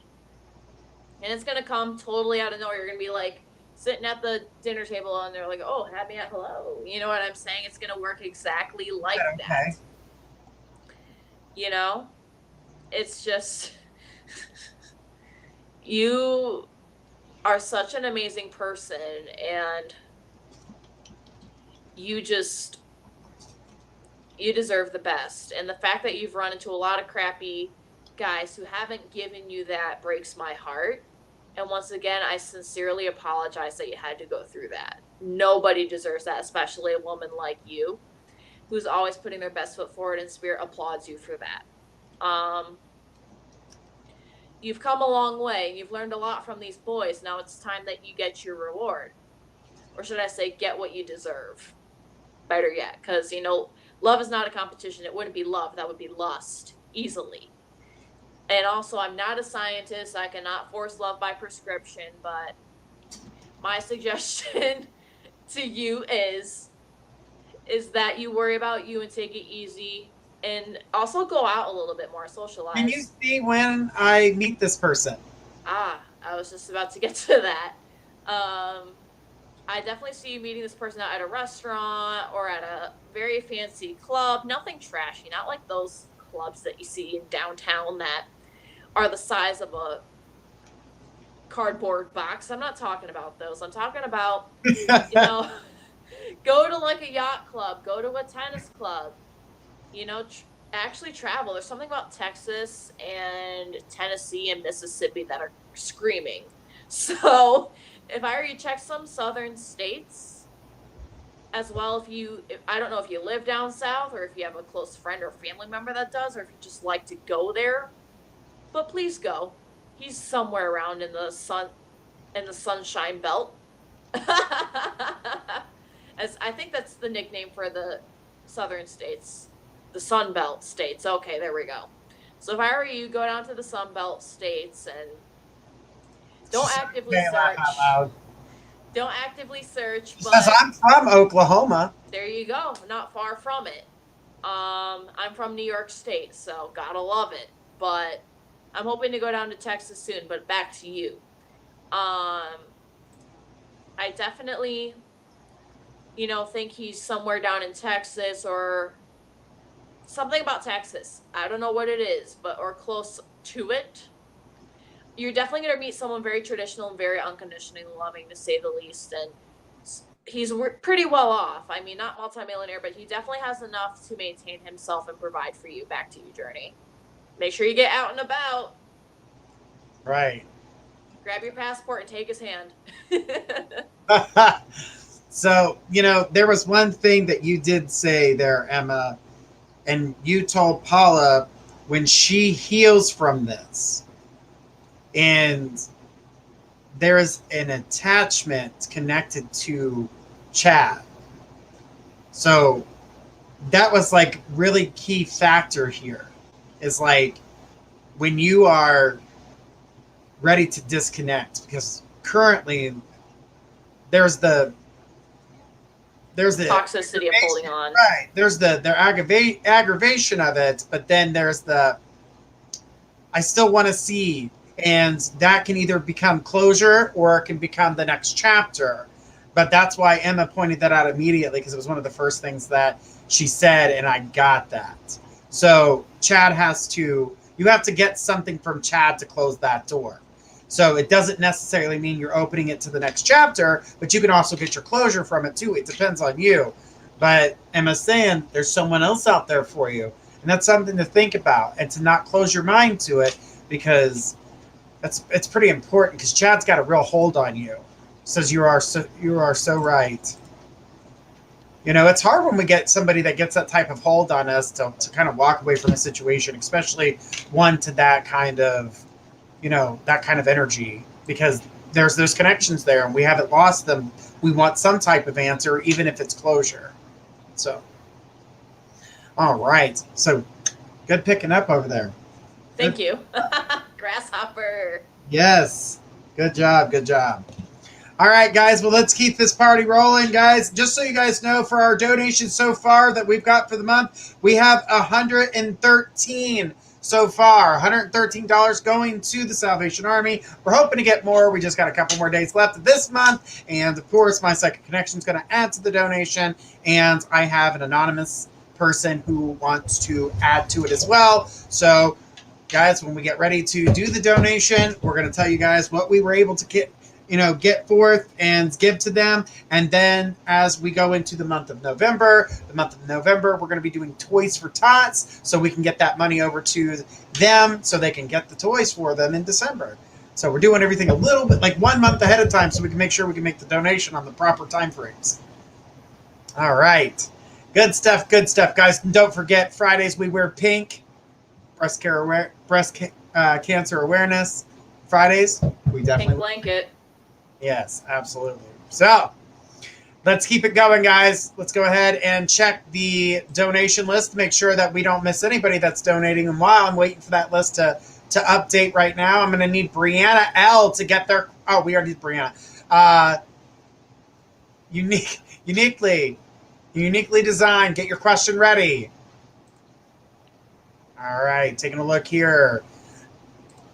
And it's going to come totally out of nowhere. You're going to be like sitting at the dinner table and they're like, oh, have me at hello. You know what I'm saying? It's going to work exactly like that. You know? It's just... You are such an amazing person, and you deserve the best. And the fact that you've run into a lot of crappy guys who haven't given you that breaks my heart. And once again, I sincerely apologize that you had to go through that. Nobody deserves that, especially a woman like you, who's always putting their best foot forward, and Spirit applauds you for that. You've come a long way. You've learned a lot from these boys. Now it's time that you get your reward. Or should I say, get what you deserve. Better yet. Because, you know, love is not a competition. It wouldn't be love. That would be lust. Easily. And also, I'm not a scientist. I cannot force love by prescription. But my suggestion to you is that you worry about you and take it easy. And also go out a little bit more, socialize. Can you see when I meet this person? I was just about to get to that. I definitely see you meeting this person out at a restaurant or at a very fancy club. Nothing trashy, not like those clubs that you see in downtown that are the size of a cardboard box. I'm not talking about those. I'm talking about, you know, go to like a yacht club, go to a tennis club, you know, actually travel. There's something about Texas and Tennessee and Mississippi that are screaming. So if I were you, check some southern states as well. If I don't know if you live down south or if you have a close friend or family member that does, or if you just like to go there, but please go. He's somewhere around in the sunshine belt. As I think that's the nickname for the southern states, the Sun Belt states. Okay, there we go. So if I were you, go down to the Sun Belt states and don't actively search. Don't actively search. Because I'm from Oklahoma. There you go. Not far from it. I'm from New York State, so gotta love it. But I'm hoping to go down to Texas soon. But back to you. I definitely, think he's somewhere down in Texas or something about Texas. I don't know what it is, or close to it. You're definitely going to meet someone very traditional and very unconditionally loving, to say the least. And he's pretty well off. I mean, not multimillionaire, but he definitely has enough to maintain himself and provide for you. Back to you, Journey. Make sure you get out and about. Right. Grab your passport and take his hand. So, there was one thing that you did say there, Emma, and you told Paula when she heals from this, and there is an attachment connected to Chad. So that was like really key factor here, is like when you are ready to disconnect, because currently there's the toxicity of holding on. Right. There's the aggravation of it, but then there's the I still want to see, and that can either become closure or it can become the next chapter. But that's why Emma pointed that out immediately, because it was one of the first things that she said, and I got that. So Chad you have to get something from Chad to close that door. So it doesn't necessarily mean you're opening it to the next chapter, but you can also get your closure from it too. It depends on you. But Emma's saying there's someone else out there for you. And that's something to think about, and to not close your mind to it, because it's pretty important, because Chad's got a real hold on you. Says you are so right. It's hard when we get somebody that gets that type of hold on us to kind of walk away from a situation, especially one to that kind of energy, because there's those connections there and we haven't lost them. We want some type of answer, even if it's closure. So, all right. So good picking up over there. Thank you. Grasshopper. Yes. Good job. Good job. All right, guys. Well, let's keep this party rolling, guys. Just so you guys know, for our donations so far that we've got for the month, we have 113 so far, $113 going to the Salvation Army. We're hoping to get more. We just got a couple more days left of this month. And of course, my Psychic Connection is going to add to the donation. And I have an anonymous person who wants to add to it as well. So, guys, when we get ready to do the donation, we're going to tell you guys what we were able to get forth and give to them. And then as we go into the month of November, we're going to be doing Toys for Tots, so we can get that money over to them so they can get the toys for them in December. So we're doing everything a little bit like 1 month ahead of time, so we can make sure we can make the donation on the proper time frames. All right. Good stuff, guys. And don't forget, Fridays we wear pink. Breast cancer awareness Fridays. We definitely pink blanket. Yes, absolutely. So let's keep it going, guys. Let's go ahead and check the donation list to make sure that we don't miss anybody that's donating. And while I'm waiting for that list to update right now, I'm going to need Brianna L to get their. Oh, we already did Brianna. Uniquely designed. Get your question ready. All right, taking a look here.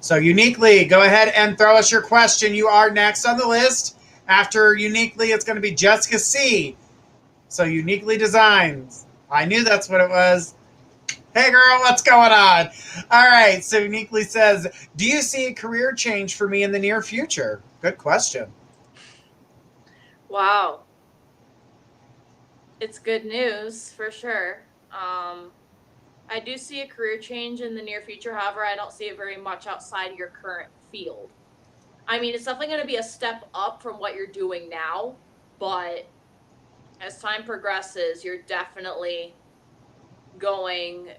So Uniquely, go ahead and throw us your question. You are next on the list. After Uniquely, it's going to be Jessica C. So Uniquely Designs. I knew that's what it was. Hey girl, what's going on? All right, so Uniquely says, do you see a career change for me in the near future? Good question. Wow. It's good news for sure. I do see a career change in the near future. However, I don't see it very much outside your current field. I mean, it's definitely going to be a step up from what you're doing now, but as time progresses, you're definitely going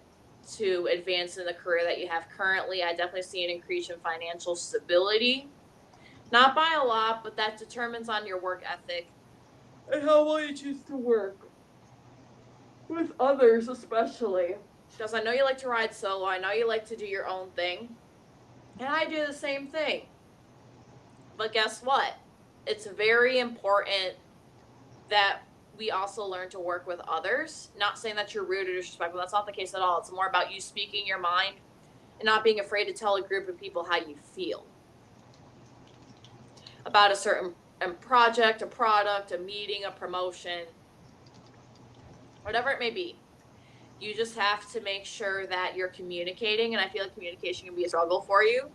to advance in the career that you have currently. I definitely see an increase in financial stability. Not by a lot, but that determines on your work ethic and how well you choose to work with others, especially. Because I know you like to ride solo, I know you like to do your own thing, and I do the same thing. But guess what? It's very important that we also learn to work with others. Not saying that you're rude or disrespectful. That's not the case at all. It's more about you speaking your mind and not being afraid to tell a group of people how you feel about a certain project, a product, a meeting, a promotion, whatever it may be. You just have to make sure that you're communicating, and I feel like communication can be a struggle for you.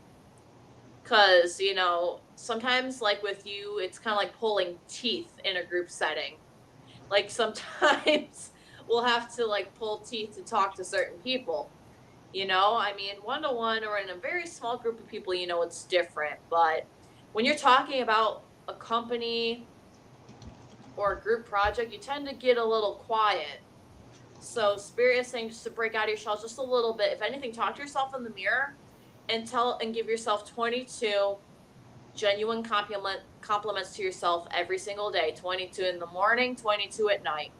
Because, you know, sometimes, like with you, it's kind of like pulling teeth in a group setting. Like sometimes we'll have to like pull teeth to talk to certain people. You know, I mean, one-to-one or in a very small group of people, you know, it's different. But when you're talking about a company or a group project, you tend to get a little quiet. So Spirit is saying just to break out of your shell just a little bit. If anything, talk to yourself in the mirror and give yourself 22 genuine compliments to yourself every single day. 22 in the morning, 22 at night.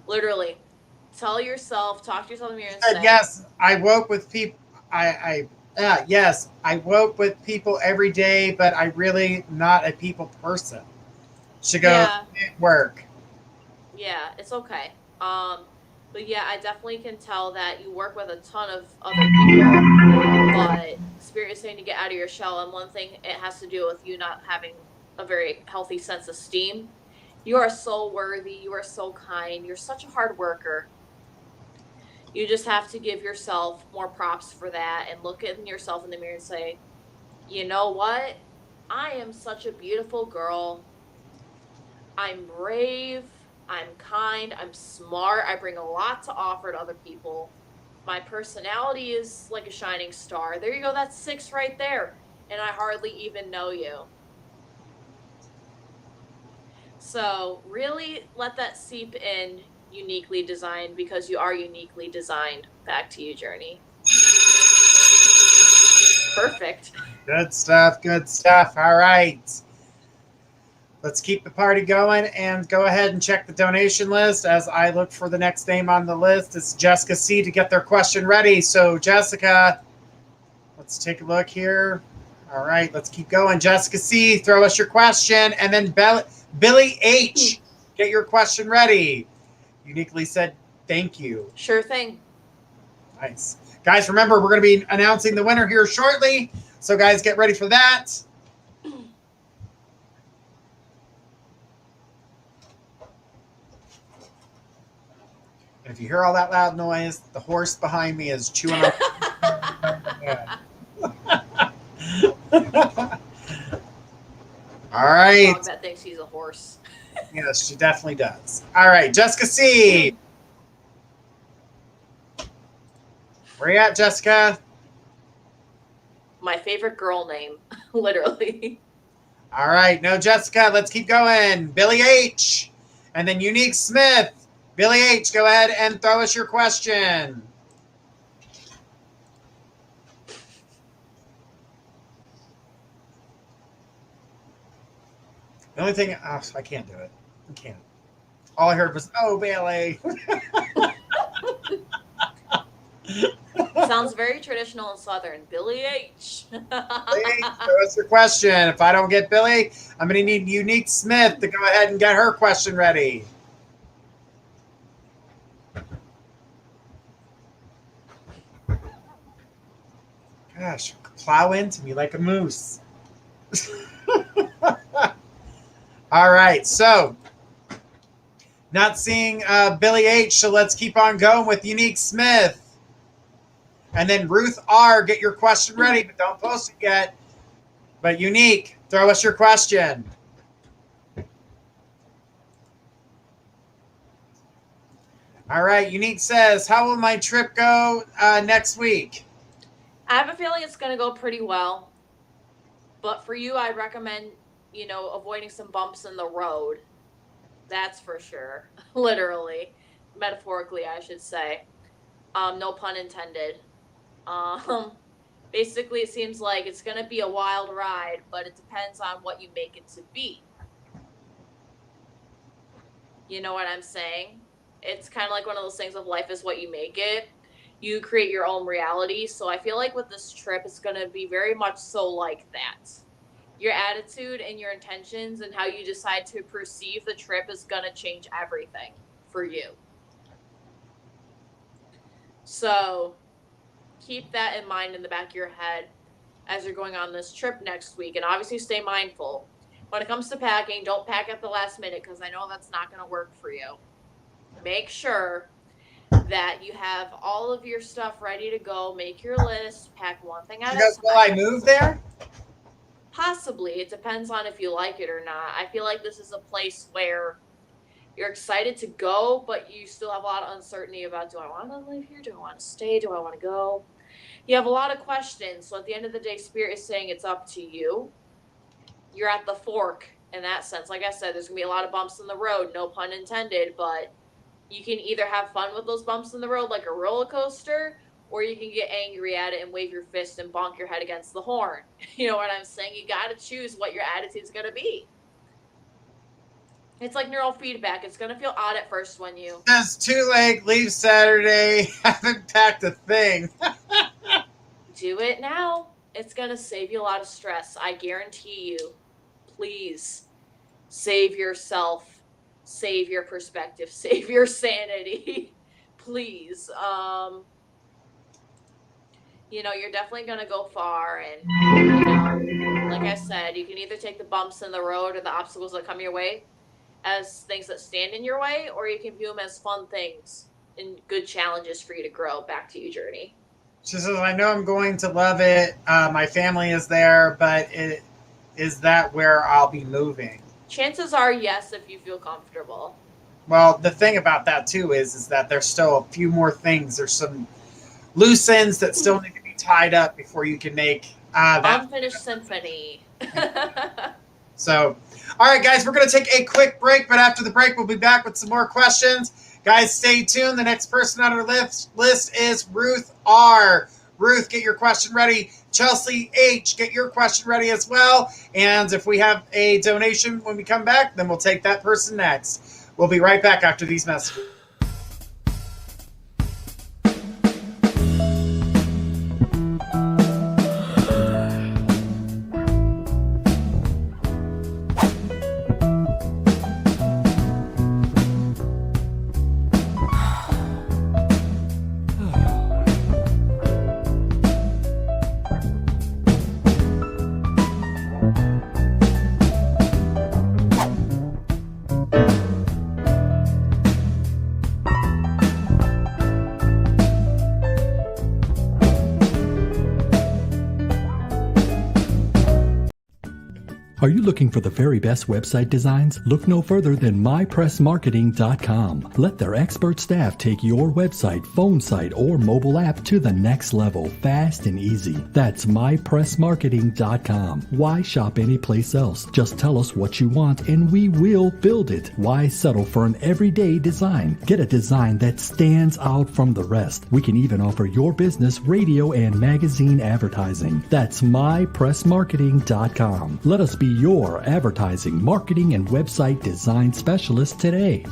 Literally. Talk to yourself in the mirror and say, yes, I woke with people. Yes, I woke with people every day, but I'm really not a people person. Should go at work. Yeah, it's okay. But yeah, I definitely can tell that you work with a ton of other people, but Spirit is saying to get out of your shell, and one thing, it has to do with you not having a very healthy sense of esteem. You are so worthy. You are so kind. You're such a hard worker. You just have to give yourself more props for that and look at yourself in the mirror and say, you know what? I am such a beautiful girl. I'm brave. I'm kind. I'm smart. I bring a lot to offer to other people. My personality is like a shining star. There you go. That's 6 right there. And I hardly even know you. So really let that seep in. Uniquely designed, because you are uniquely designed. Back to you, Journey. Perfect. Good stuff. Good stuff. All right. Let's keep the party going and go ahead and check the donation list as I look for the next name on the list. It's Jessica C to get their question ready. So Jessica, let's take a look here. All right, let's keep going. Jessica C, throw us your question. And then Billy H, get your question ready. Uniquely said, thank you. Sure thing. Nice. Guys, remember, we're going to be announcing the winner here shortly. So guys, get ready for that. And if you hear all that loud noise, the horse behind me is chewing on. All right. Dog that thinks he's a horse. Yes, she definitely does. All right, Jessica C. Where you at, Jessica? My favorite girl name, literally. All right, no, Jessica, let's keep going. Billy H. And then Unique Smith. Billy H., go ahead and throw us your question. The only thing, I can't do it. I can't. All I heard was, oh, Bailey. Sounds very traditional and Southern. Billy H. Billy H., throw us your question. If I don't get Billy, I'm going to need Unique Smith to go ahead and get her question ready. Gosh, plow into me like a moose. All right, so not seeing Billy H, so let's keep on going with Unique Smith. And then Ruth R, get your question ready, but don't post it yet. But Unique, throw us your question. All right, Unique says, how will my trip go next week? I have a feeling it's going to go pretty well. But for you, I'd recommend, avoiding some bumps in the road. That's for sure. Literally. Metaphorically, I should say. No pun intended. Basically, it seems like it's going to be a wild ride, but it depends on what you make it to be. You know what I'm saying? It's kind of like one of those things of life is what you make it. You create your own reality. So I feel like with this trip, it's going to be very much so like that. Your attitude and your intentions and how you decide to perceive the trip is going to change everything for you. So keep that in mind in the back of your head as you're going on this trip next week. And obviously stay mindful. When it comes to packing, don't pack at the last minute because I know that's not going to work for you. Make sure that you have all of your stuff ready to go. Make your list. Pack one thing at a time. Will I move there? Possibly. It depends on if you like it or not. I feel like this is a place where you're excited to go, but you still have a lot of uncertainty about, do I want to live here? Do I want to stay? Do I want to go? You have a lot of questions. So at the end of the day, Spirit is saying it's up to you. You're at the fork in that sense. Like I said, there's going to be a lot of bumps in the road, no pun intended, but you can either have fun with those bumps in the road like a roller coaster, or you can get angry at it and wave your fist and bonk your head against the horn. You know what I'm saying? You got to choose what your attitude's going to be. It's like neurofeedback. It's going to feel odd at first when you... Says too late, leave Saturday, haven't packed a thing. Do it now. It's going to save you a lot of stress. I guarantee you. Please save yourself. Save your perspective. Save your sanity. Please. You're definitely going to go far. And, like I said, you can either take the bumps in the road or the obstacles that come your way as things that stand in your way, or you can view them as fun things and good challenges for you to grow. Back to you, Journey. She says, I know I'm going to love it. My family is there, but is that where I'll be moving? Chances are yes, if you feel comfortable. Well, the thing about that, too, is that there's still a few more things. There's some loose ends that still need to be tied up before you can make that unfinished symphony. So, all right, guys, we're going to take a quick break, but after the break, we'll be back with some more questions. Guys, stay tuned. The next person on our list is Ruth R. Ruth, get your question ready. Chelsea H, get your question ready as well. And if we have a donation when we come back, then we'll take that person next. We'll be right back after these messages. Are you looking for the very best website designs? Look no further than mypressmarketing.com. Let their expert staff take your website, phone site, or mobile app to the next level, fast and easy. That's mypressmarketing.com. Why shop anyplace else? Just tell us what you want and we will build it. Why settle for an everyday design? Get a design that stands out from the rest. We can even offer your business radio and magazine advertising. That's mypressmarketing.com. Let us be your advertising, marketing, and website design specialist today.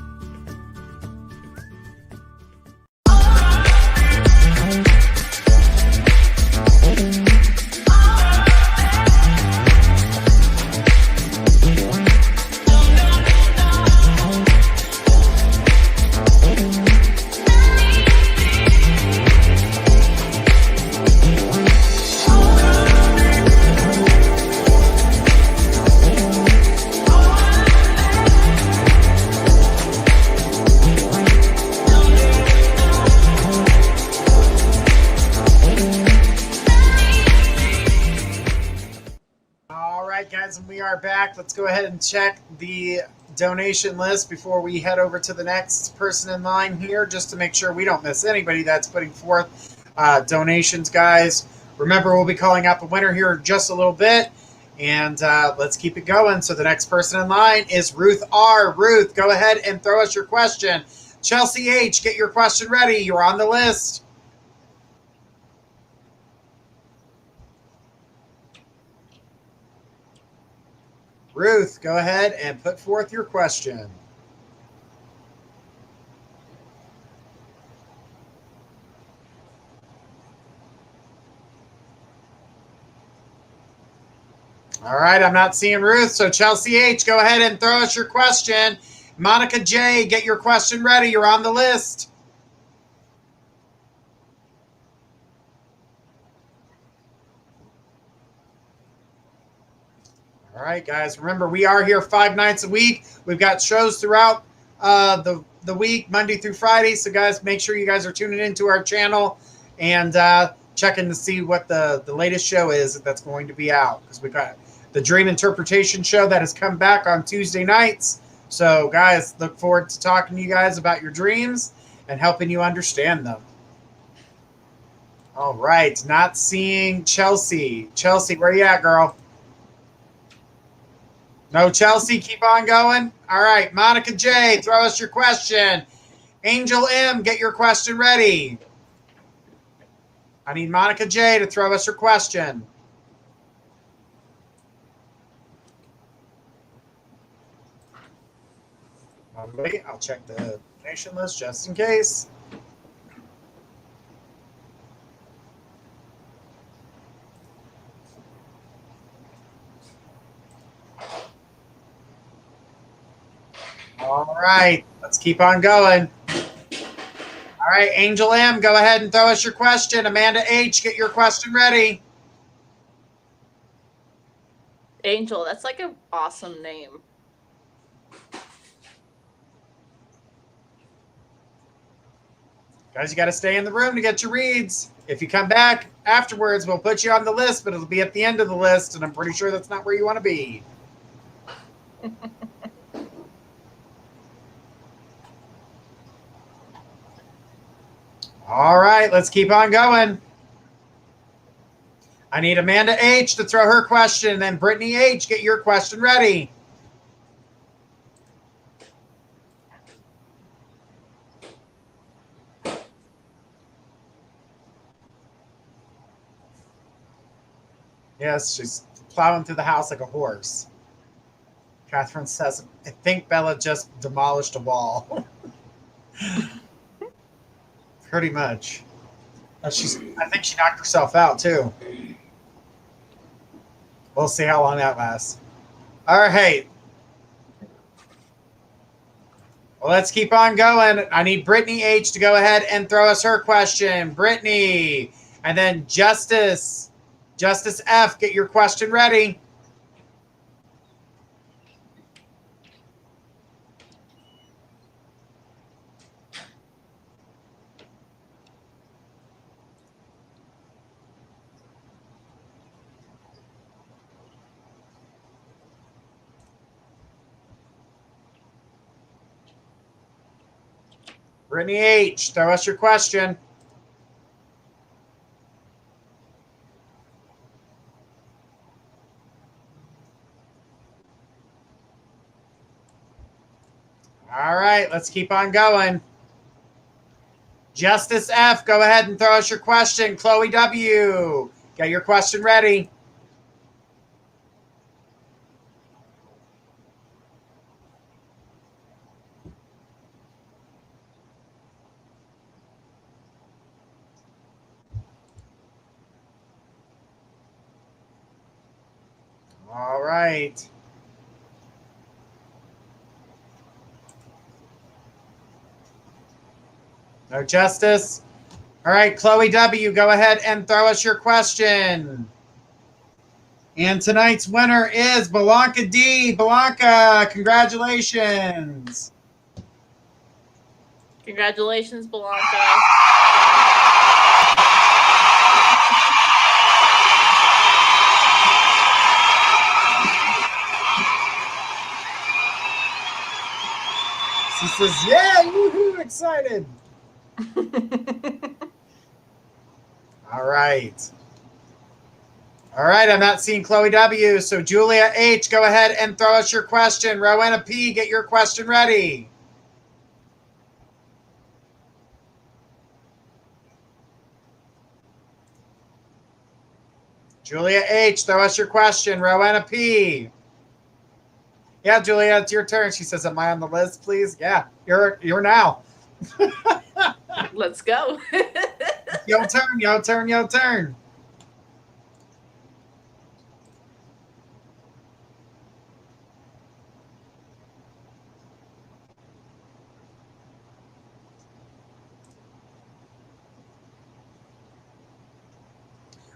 are back. Let's go ahead and check the donation list before we head over to the next person in line here, just to make sure we don't miss anybody that's putting forth donations, guys. Remember, we'll be calling out the winner here in just a little bit, and let's keep it going. So the next person in line is Ruth R. Ruth, go ahead and throw us your question. Chelsea H., get your question ready. You're on the list. Ruth, go ahead and put forth your question. All right, I'm not seeing Ruth, so Chelsea H., go ahead and throw us your question. Monica J., get your question ready. You're on the list. All right, guys, remember, we are here 5 nights a week. We've got shows throughout the week, Monday through Friday. So, guys, make sure you guys are tuning into our channel and checking to see what the latest show is that's going to be out. Because we've got the Dream Interpretation show that has come back on Tuesday nights. So, guys, look forward to talking to you guys about your dreams and helping you understand them. All right, not seeing Chelsea. Chelsea, where you at, girl? No, Chelsea, keep on going. All right, Monica J., throw us your question. Angel M., get your question ready. I need Monica J. to throw us her question. Wait, I'll check the donation list just in case. All right, let's keep on going. All right, Angel M., go ahead and throw us your question. Amanda H., get your question ready. Angel, that's like an awesome name. Guys, you got to stay in the room to get your reads. If you come back afterwards, we'll put you on the list, but it'll be at the end of the list, and I'm pretty sure that's not where you want to be. All right, let's keep on going. I need Amanda H. to throw her question, and then Brittany H., get your question ready. Yes, she's plowing through the house like a horse. Catherine says, I think Bella just demolished a wall. Pretty much. I think she knocked herself out, too. We'll see how long that lasts. All right. Well, let's keep on going. I need Brittany H. to go ahead and throw us her question. Brittany. And then Justice F., get your question ready. Brittany H., throw us your question. All right, let's keep on going. Justice F., go ahead and throw us your question. Chloe W., get your question ready. All right. No Justice. All right, Chloe W., go ahead and throw us your question. And tonight's winner is Blanca D. Blanca, congratulations. Congratulations, Blanca. She says, yeah, woohoo, excited. All right. All right, I'm not seeing Chloe W. So Julia H., go ahead and throw us your question. Rowena P., get your question ready. Julia H., throw us your question. Rowena P. Yeah, Julia, it's your turn. She says, am I on the list, please? Yeah, you're now. Let's go. Your turn, your turn, your turn.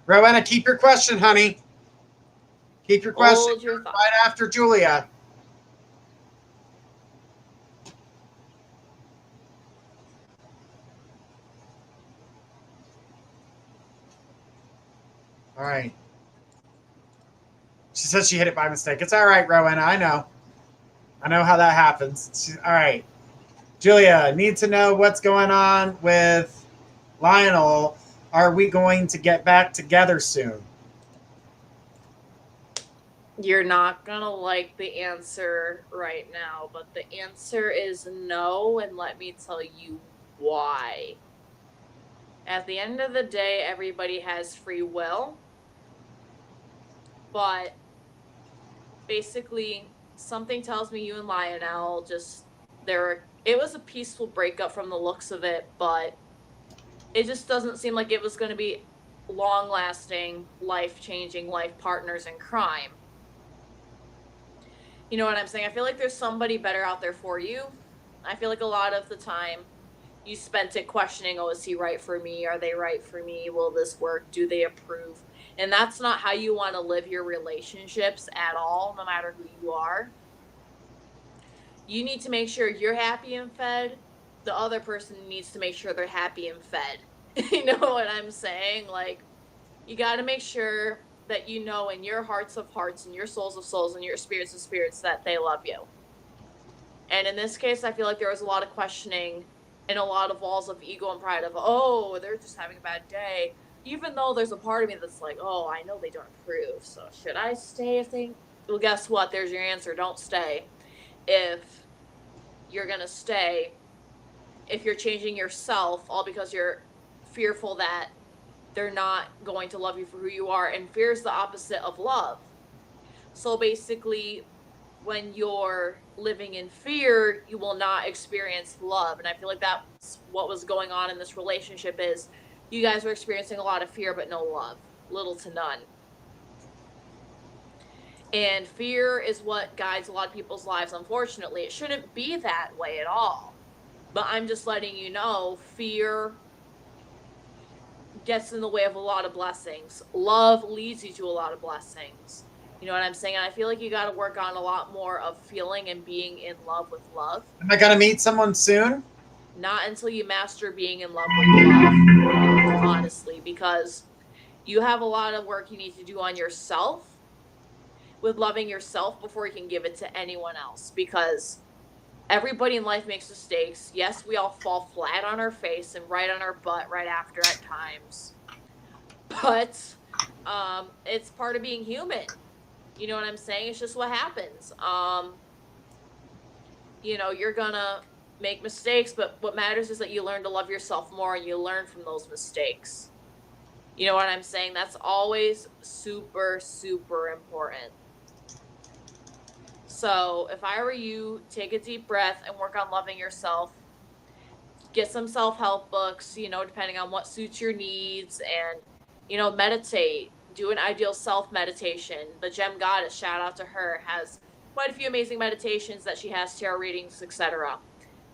Rowena, keep your question, honey. Keep your question Hold your thought. right after Julia. All right. She says she hit it by mistake. It's all right, Rowena. I know how that happens. All right. Julia, need to know what's going on with Lionel. Are we going to get back together soon? You're not going to like the answer right now, but the answer is no, and let me tell you why. At the end of the day, everybody has free will, but basically, something tells me you and Lionel it was a peaceful breakup from the looks of it, but it just doesn't seem like it was going to be long-lasting, life-changing, life partners in crime. You know what I'm saying? I feel like there's somebody better out there for you. I feel like a lot of the time you spent it questioning, oh, is he right for me? Are they right for me? Will this work? Do they approve? And that's not how you want to live your relationships at all, no matter who you are. You need to make sure you're happy and fed. The other person needs to make sure they're happy and fed. You know what I'm saying? Like, you got to make sure that you know in your hearts of hearts and your souls of souls and your spirits of spirits that they love you. And in this case, I feel like there was a lot of questioning and a lot of walls of ego and pride of, oh, they're just having a bad day. Even though there's a part of me that's like, oh, I know they don't approve. So should I stay if they... Well, guess what? There's your answer. Don't stay. If you're going to stay, if you're changing yourself all because you're fearful that they're not going to love you for who you are, and fear is the opposite of love. So basically, when you're living in fear, you will not experience love. And I feel like that's what was going on in this relationship is you guys were experiencing a lot of fear, but no love, little to none. And fear is what guides a lot of people's lives, unfortunately. It shouldn't be that way at all. But I'm just letting you know, fear gets in the way of a lot of blessings. Love leads you to a lot of blessings. You know what I'm saying? And I feel like you got to work on a lot more of feeling and being in love with love. Am I going to meet someone soon? Not until you master being in love with love, honestly, because you have a lot of work you need to do on yourself with loving yourself before you can give it to anyone else, because everybody in life makes mistakes. Yes, we all fall flat on our face and right on our butt right after at times. But it's part of being human. You know what I'm saying? It's just what happens. You know, you're going to make mistakes, but what matters is that you learn to love yourself more and you learn from those mistakes. You know what I'm saying? That's always super, super important. So if I were you, take a deep breath and work on loving yourself. Get some self-help books, you know, depending on what suits your needs, and, you know, meditate. Do an ideal self meditation. The Gem Goddess, shout out to her, has quite a few amazing meditations that she has, tarot readings, etc.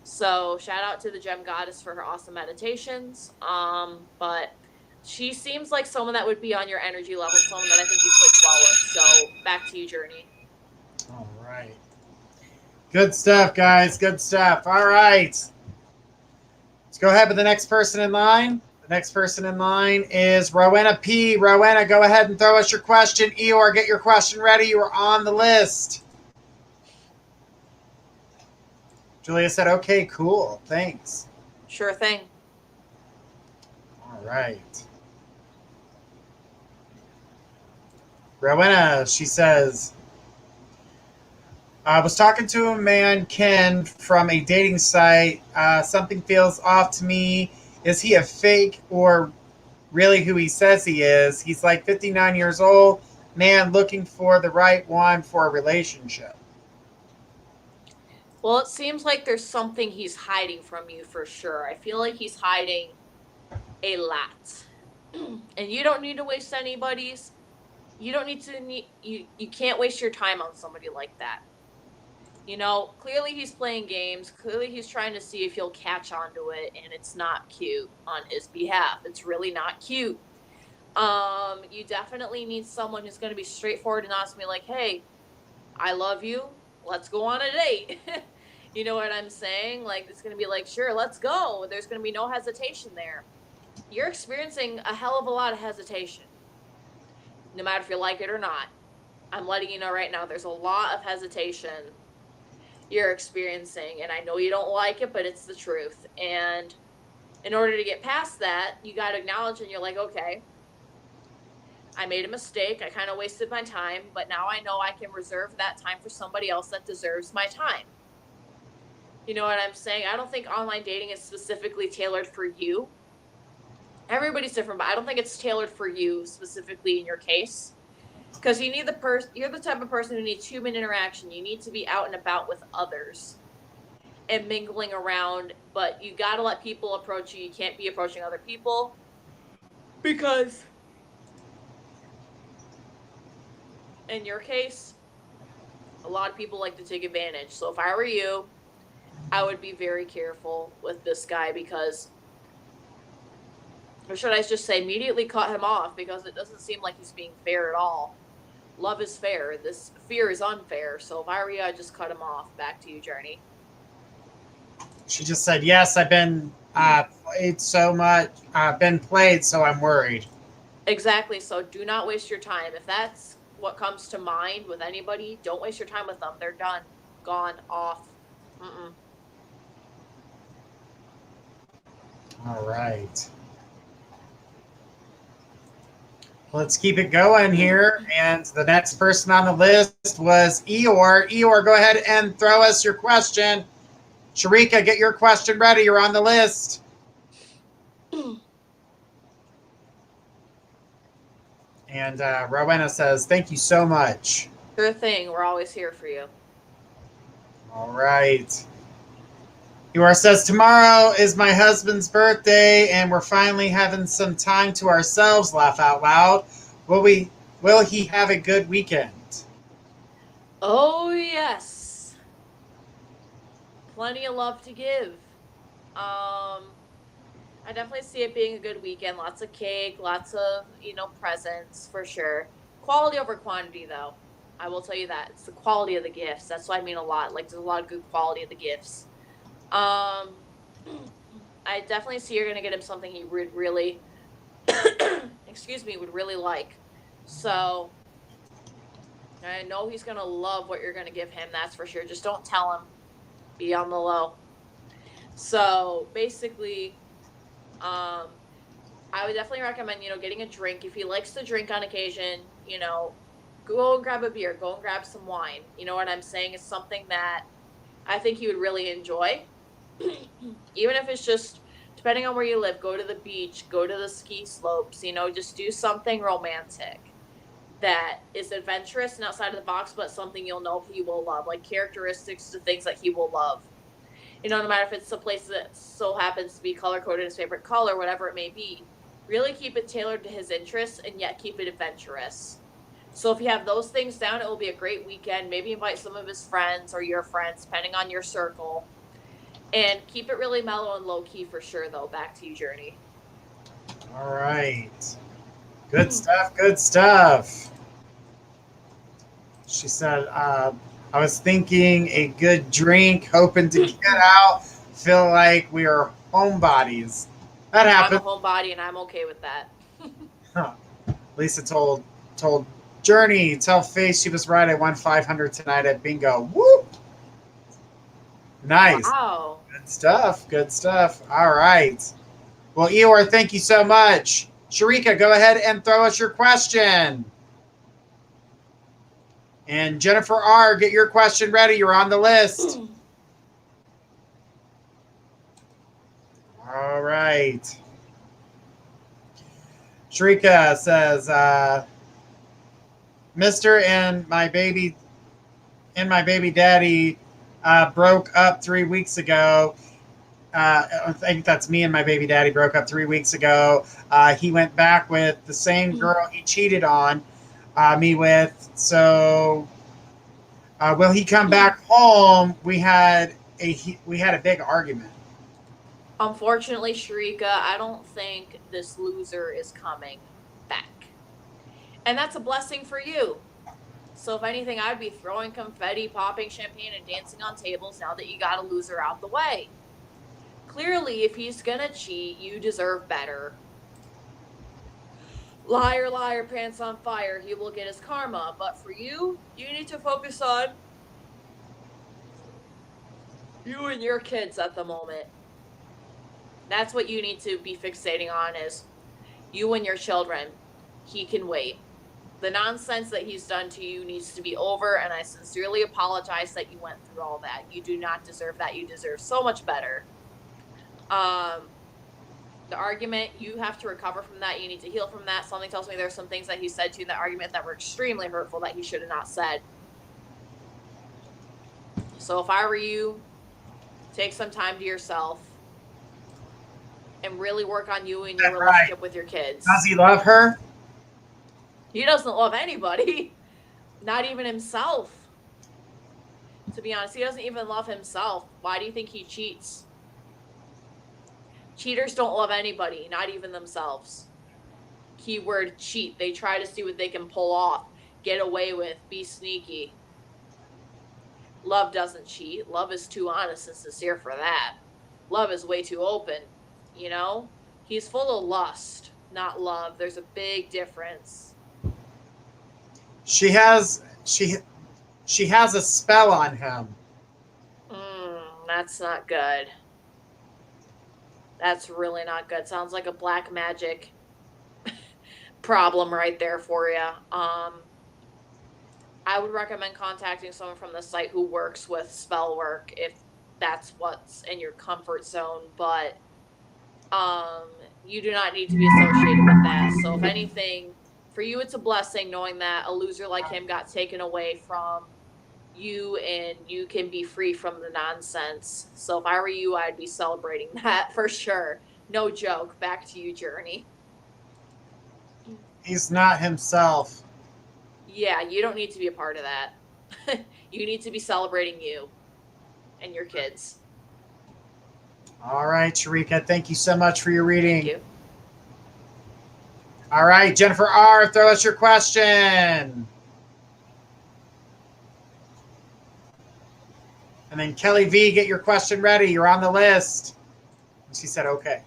So shout out to the Gem Goddess for her awesome meditations. But she seems like someone that would be on your energy level, someone that I think you click well with. So back to you, Journey. All right. Good stuff, guys. Good stuff. All right. Let's go ahead with the next person in line. The next person in line is Rowena P. Rowena, go ahead and throw us your question. Eeyore, get your question ready. You are on the list. Julia said, okay, cool. Thanks. Sure thing. All right. Rowena, she says, I was talking to a man, Ken, from a dating site. Something feels off to me. Is he a fake or really who he says he is? He's like 59 years old, man looking for the right one for a relationship. Well, it seems like there's something he's hiding from you for sure. I feel like he's hiding a lot. And you don't need to waste anybody's. You don't need to, you can't waste your time on somebody like that. You know, clearly he's playing games. Clearly he's trying to see if you'll catch on to it, and it's not cute on his behalf. It's really not cute. You definitely need someone who's going to be straightforward and honest, be like, hey, I love you. Let's go on a date. You know what I'm saying? Like, it's going to be like, sure, let's go. There's going to be no hesitation there. You're experiencing a hell of a lot of hesitation, no matter if you like it or not. I'm letting you know right now, there's a lot of hesitation you're experiencing, and I know you don't like it, but it's the truth. And in order to get past that, you got to acknowledge, and you're like, okay, I made a mistake. I kind of wasted my time, but now I know I can reserve that time for somebody else that deserves my time. You know what I'm saying? I don't think online dating is specifically tailored for you. Everybody's different, but I don't think it's tailored for you specifically in your case. Because you need you're the type of person who needs human interaction. You need to be out and about with others and mingling around, but you got to let people approach you. You can't be approaching other people because in your case, a lot of people like to take advantage. So if I were you, I would be very careful with this guy because, or should I just say immediately cut him off, because it doesn't seem like he's being fair at all. Love is fair. This fear is unfair. So if I were you, I'd just cut him off. Back to you, Journey. She just said, yes, I've been played so much. I've been played, so I'm worried. Exactly. So do not waste your time. If that's what comes to mind with anybody, don't waste your time with them. They're done. Gone. Off. Mm-mm. All right. Let's keep it going here. And the next person on the list was Eeyore. Eeyore, go ahead and throw us your question. Sharika, get your question ready. You're on the list. And Rowena says, thank you so much. Sure thing. We're always here for you. All right. Eeyore says, tomorrow is my husband's birthday, and we're finally having some time to ourselves, laugh out loud. Will he have a good weekend? Oh, yes. Plenty of love to give. I definitely see it being a good weekend. Lots of cake, lots of, presents for sure. Quality over quantity, though. I will tell you that. It's the quality of the gifts. That's what I mean a lot. Like, there's a lot of good quality of the gifts. I definitely see you're going to get him something he would really, would really like. So, I know he's going to love what you're going to give him. That's for sure. Just don't tell him. Be on the low. So, basically, I would definitely recommend, getting a drink. If he likes to drink on occasion, go and grab a beer. Go and grab some wine. You know what I'm saying? It's something that I think he would really enjoy. Even if it's just, depending on where you live, go to the beach, go to the ski slopes, just do something romantic that is adventurous and outside of the box, but something you'll know he will love, like characteristics to things that he will love. No matter if it's a place that so happens to be color-coded his favorite color, whatever it may be, really keep it tailored to his interests and yet keep it adventurous. So if you have those things down, it will be a great weekend. Maybe invite some of his friends or your friends, depending on your circle. And keep it really mellow and low-key for sure, though. Back to you, Journey. All right. Good stuff, good stuff. She said, I was thinking a good drink, hoping to get out, feel like we are homebodies. That happened. I'm a homebody, and I'm okay with that. Huh. Lisa told Journey, tell Faith she was right. I won 500 tonight at bingo. Whoop! Nice. Wow. Good stuff. Good stuff. All right. Well, Eeyore, thank you so much. Sharika, go ahead and throw us your question. And Jennifer R., get your question ready. You're on the list. All right. Sharika says, Mr. and my baby daddy broke up 3 weeks ago. I think that's me and my baby daddy broke up 3 weeks ago. He went back with the same girl he cheated on me with. So will he come back home? We had a big argument. Unfortunately, Sharika, I don't think this loser is coming back. And that's a blessing for you. So if anything, I'd be throwing confetti, popping champagne, and dancing on tables now that you got a loser out the way. Clearly, if he's gonna cheat, you deserve better. Liar, liar, pants on fire, he will get his karma. But for you, you need to focus on you and your kids at the moment. That's what you need to be fixating on, is you and your children. He can wait. The nonsense that he's done to you needs to be over, and I sincerely apologize that you went through all that. You do not deserve that. You deserve so much better. The argument, you have to recover from that. You need to heal from that. Something tells me there's some things that he said to you in that argument that were extremely hurtful that he should have not said. So if I were you, take some time to yourself and really work on you and your relationship with your kids. Does he love her? He doesn't love anybody. Not even himself. To be honest, he doesn't even love himself. Why do you think he cheats? Cheaters don't love anybody, not even themselves. Keyword cheat. They try to see what they can pull off, get away with, be sneaky. Love doesn't cheat. Love is too honest and sincere for that. Love is way too open, you know? He's full of lust, not love. There's a big difference. She has a spell on him. That's not good. That's really not good. Sounds like a black magic problem right there for you. I would recommend contacting someone from the site who works with spell work if that's what's in your comfort zone, but you do not need to be associated with that. So if anything, for you, it's a blessing knowing that a loser like him got taken away from you and you can be free from the nonsense. So if I were you, I'd be celebrating that for sure. No joke. Back to you, Journey. He's not himself. Yeah, you don't need to be a part of that. You need to be celebrating you and your kids. All right, Sharika, thank you so much for your reading. Thank you. All right, Jennifer R., throw us your question. And then Kelly V., get your question ready. You're on the list. And she said, okay.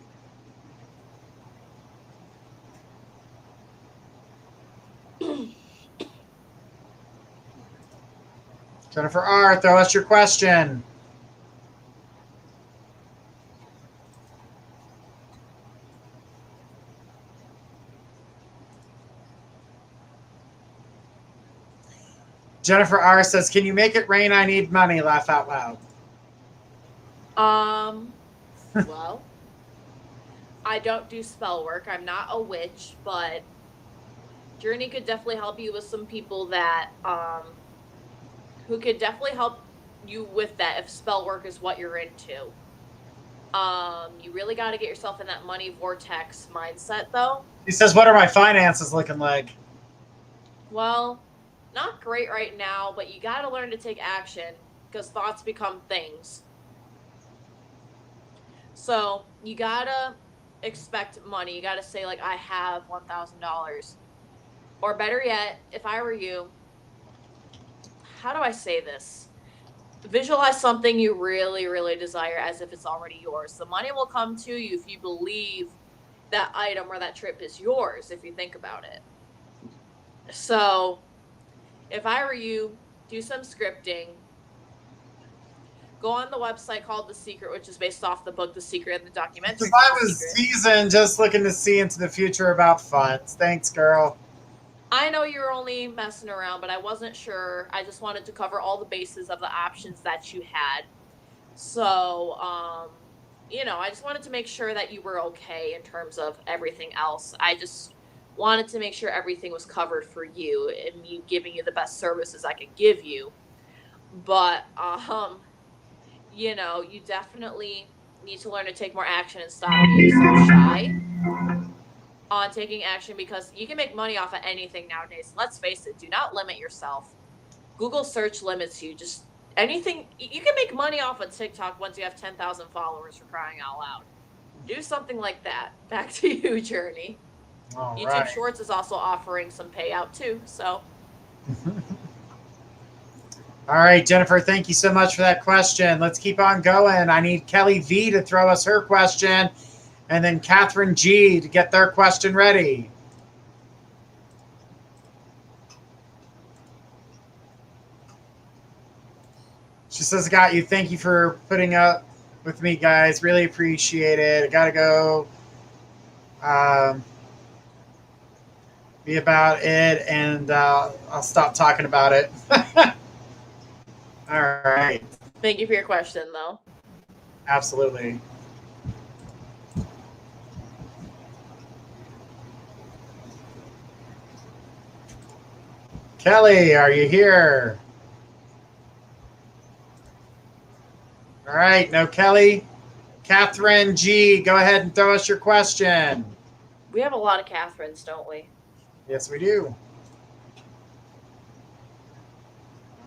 Jennifer R., throw us your question. Jennifer R. says, can you make it rain? I need money. Laugh out loud. Well, I don't do spell work. I'm not a witch, but Journey could definitely help you with some people that, who could definitely help you with that if spell work is what you're into. You really got to get yourself in that money vortex mindset, though. He says, what are my finances looking like? Well, not great right now, but you got to learn to take action because thoughts become things. So you got to expect money. You got to say, like, I have $1,000. Or better yet, if I were you, how do I say this? Visualize something you really, really desire as if it's already yours. The money will come to you if you believe that item or that trip is yours, if you think about it. So if I were you, do some scripting. Go on the website called The Secret, which is based off the book The Secret and the documentary. Because I called The was Secret. seasoned, just looking to see into the future about funds. Thanks, girl. I know you're only messing around, but I wasn't sure. I just wanted to cover all the bases of the options that you had. So, I just wanted to make sure that you were okay in terms of everything else. I just wanted to make sure everything was covered for you and me giving you the best services I could give you. But, you definitely need to learn to take more action and stop being so shy on taking action, because you can make money off of anything nowadays. Let's face it, do not limit yourself. Google search limits you. Just anything. You can make money off of TikTok once you have 10,000 followers, for crying out loud. Do something like that. Back to you, Journey. All YouTube right. Shorts is also offering some payout too, so. All right, Jennifer, thank you so much for that question. Let's keep on going. I need Kelly V to throw us her question, and then Catherine G to get their question ready. She says, I got you. Thank you for putting up with me, guys. Really appreciate it. I got to go be about it, and I'll stop talking about it. All right. Thank you for your question, though. Absolutely. Kelly, are you here? All right, no Kelly. Catherine G, go ahead and throw us your question. We have a lot of Catherines, don't we? Yes, we do.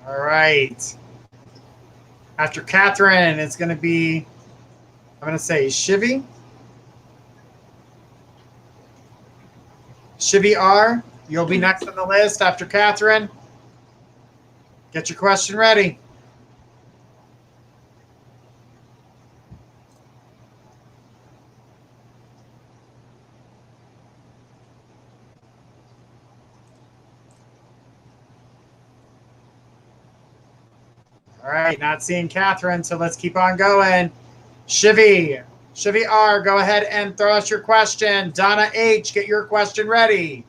All right. After Catherine, it's going to be, I'm going to say Shivy. Shivy R, you'll be next on the list after Catherine. Get your question ready. All right, not seeing Catherine, so let's keep on going. Shivy R, go ahead and throw us your question. Donna H, get your question ready.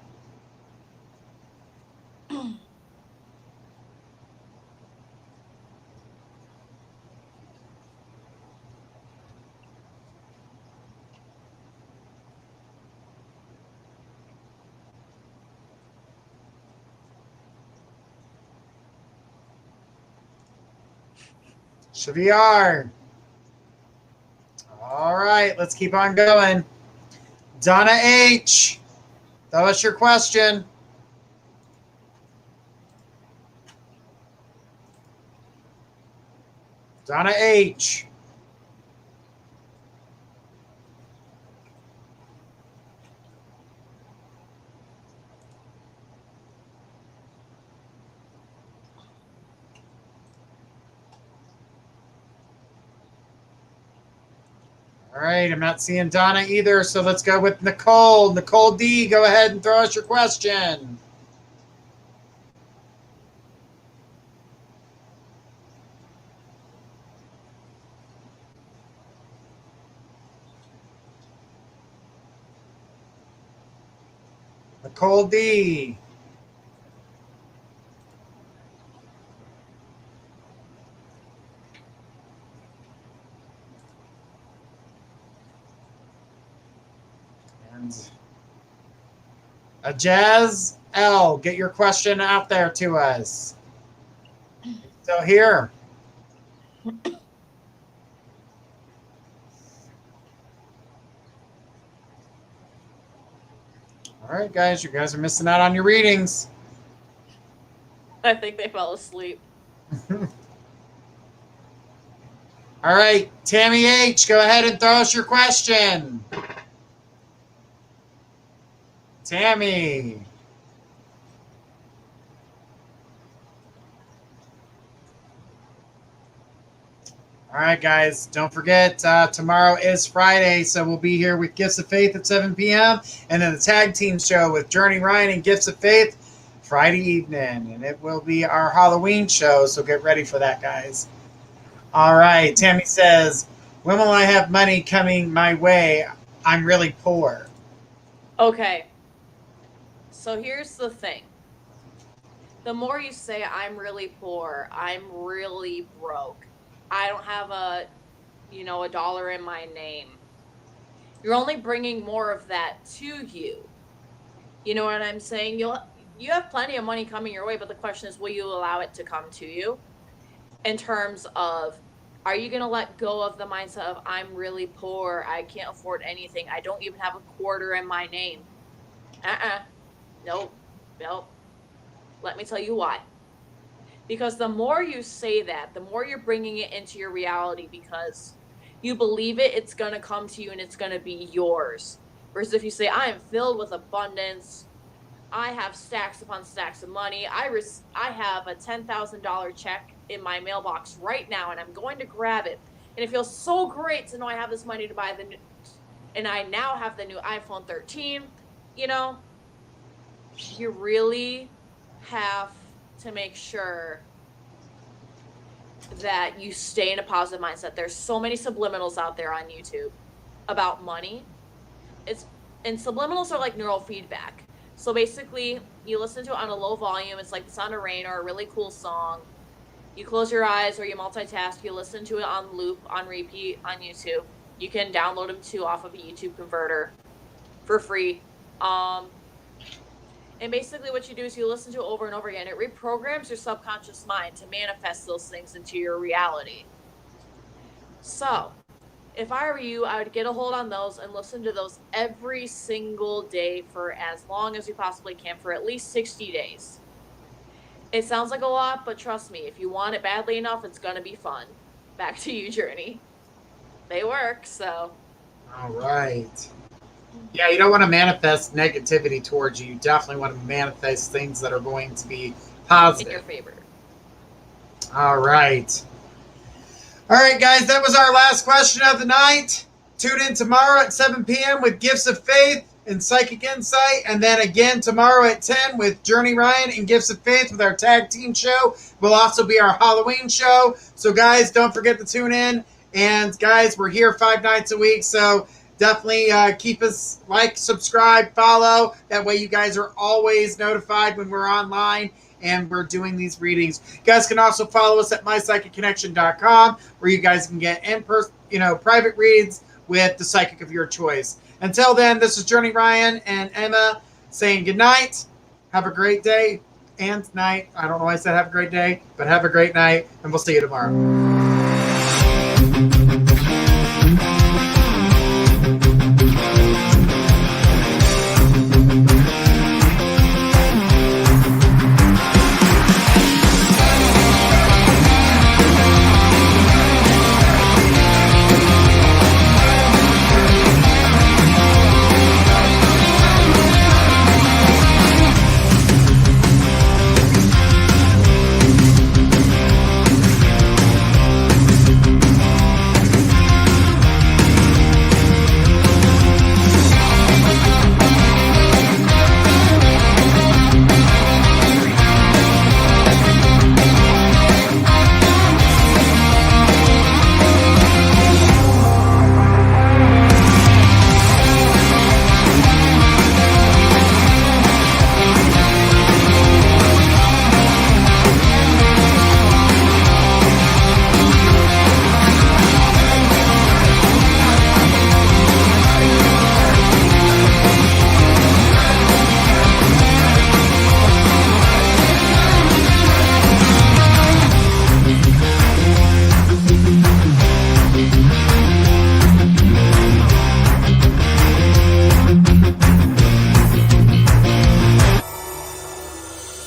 Shivy R. All right, let's keep on going. Donna H, throw us your question. Donna H. All right, I'm not seeing Donna either, so let's go with Nicole. Nicole D, go ahead and throw us your question. Nicole D. And Jazz L, get your question out there to us. Still here? All right, guys, you guys are missing out on your readings. I think they fell asleep. All right, Tammy H, go ahead and throw us your question. Tammy. All right, guys, don't forget, tomorrow is Friday, so we'll be here with Gifts of Faith at 7 p.m. and then the tag team show with Journey Ryan and Gifts of Faith Friday evening. And it will be our Halloween show, so get ready for that, guys. All right. Tammy says, when will I have money coming my way? I'm really poor. Okay. So here's the thing. The more you say, I'm really poor, I'm really broke, I don't have a dollar in my name, you're only bringing more of that to you. You know what I'm saying? You have plenty of money coming your way, but the question is, will you allow it to come to you? In terms of, are you going to let go of the mindset of, I'm really poor, I can't afford anything, I don't even have a quarter in my name? Nope. Let me tell you why. Because the more you say that, the more you're bringing it into your reality, because you believe it, it's going to come to you and it's going to be yours. Versus if you say, I am filled with abundance, I have stacks upon stacks of money, I have a $10,000 check in my mailbox right now and I'm going to grab it. And it feels so great to know I have this money to buy and I now have the new iPhone 13. You really have to make sure that you stay in a positive mindset. There's so many subliminals out there on YouTube about money. And subliminals are like neurofeedback. So basically, you listen to it on a low volume. It's like the sound of rain or a really cool song. You close your eyes or you multitask. You listen to it on loop, on repeat, on YouTube. You can download them too off of a YouTube converter for free. And basically what you do is you listen to it over and over again. It reprograms your subconscious mind to manifest those things into your reality. So, if I were you, I would get a hold on those and listen to those every single day for as long as you possibly can, for at least 60 days. It sounds like a lot, but trust me, if you want it badly enough, it's going to be fun. Back to you, Journey. They work, so. All right. Yeah, you don't want to manifest negativity towards you. You definitely want to manifest things that are going to be positive. In your favor. All right. All right, guys, that was our last question of the night. Tune in tomorrow at 7 p.m. with Gifts of Faith and Psychic Insight. And then again tomorrow at 10 with Journey Ryan and Gifts of Faith with our tag team show. Will also be our Halloween show. So, guys, don't forget to tune in. And, guys, we're here 5 nights a week. So, definitely keep us, like, subscribe, follow. That way you guys are always notified when we're online and we're doing these readings. You guys can also follow us at mypsychicconnection.com, where you guys can get in-person, private reads with the psychic of your choice. Until then, this is Journey Ryan and Emma saying good night. Have a great day and night. I don't know why I said have a great day, but have a great night, and we'll see you tomorrow.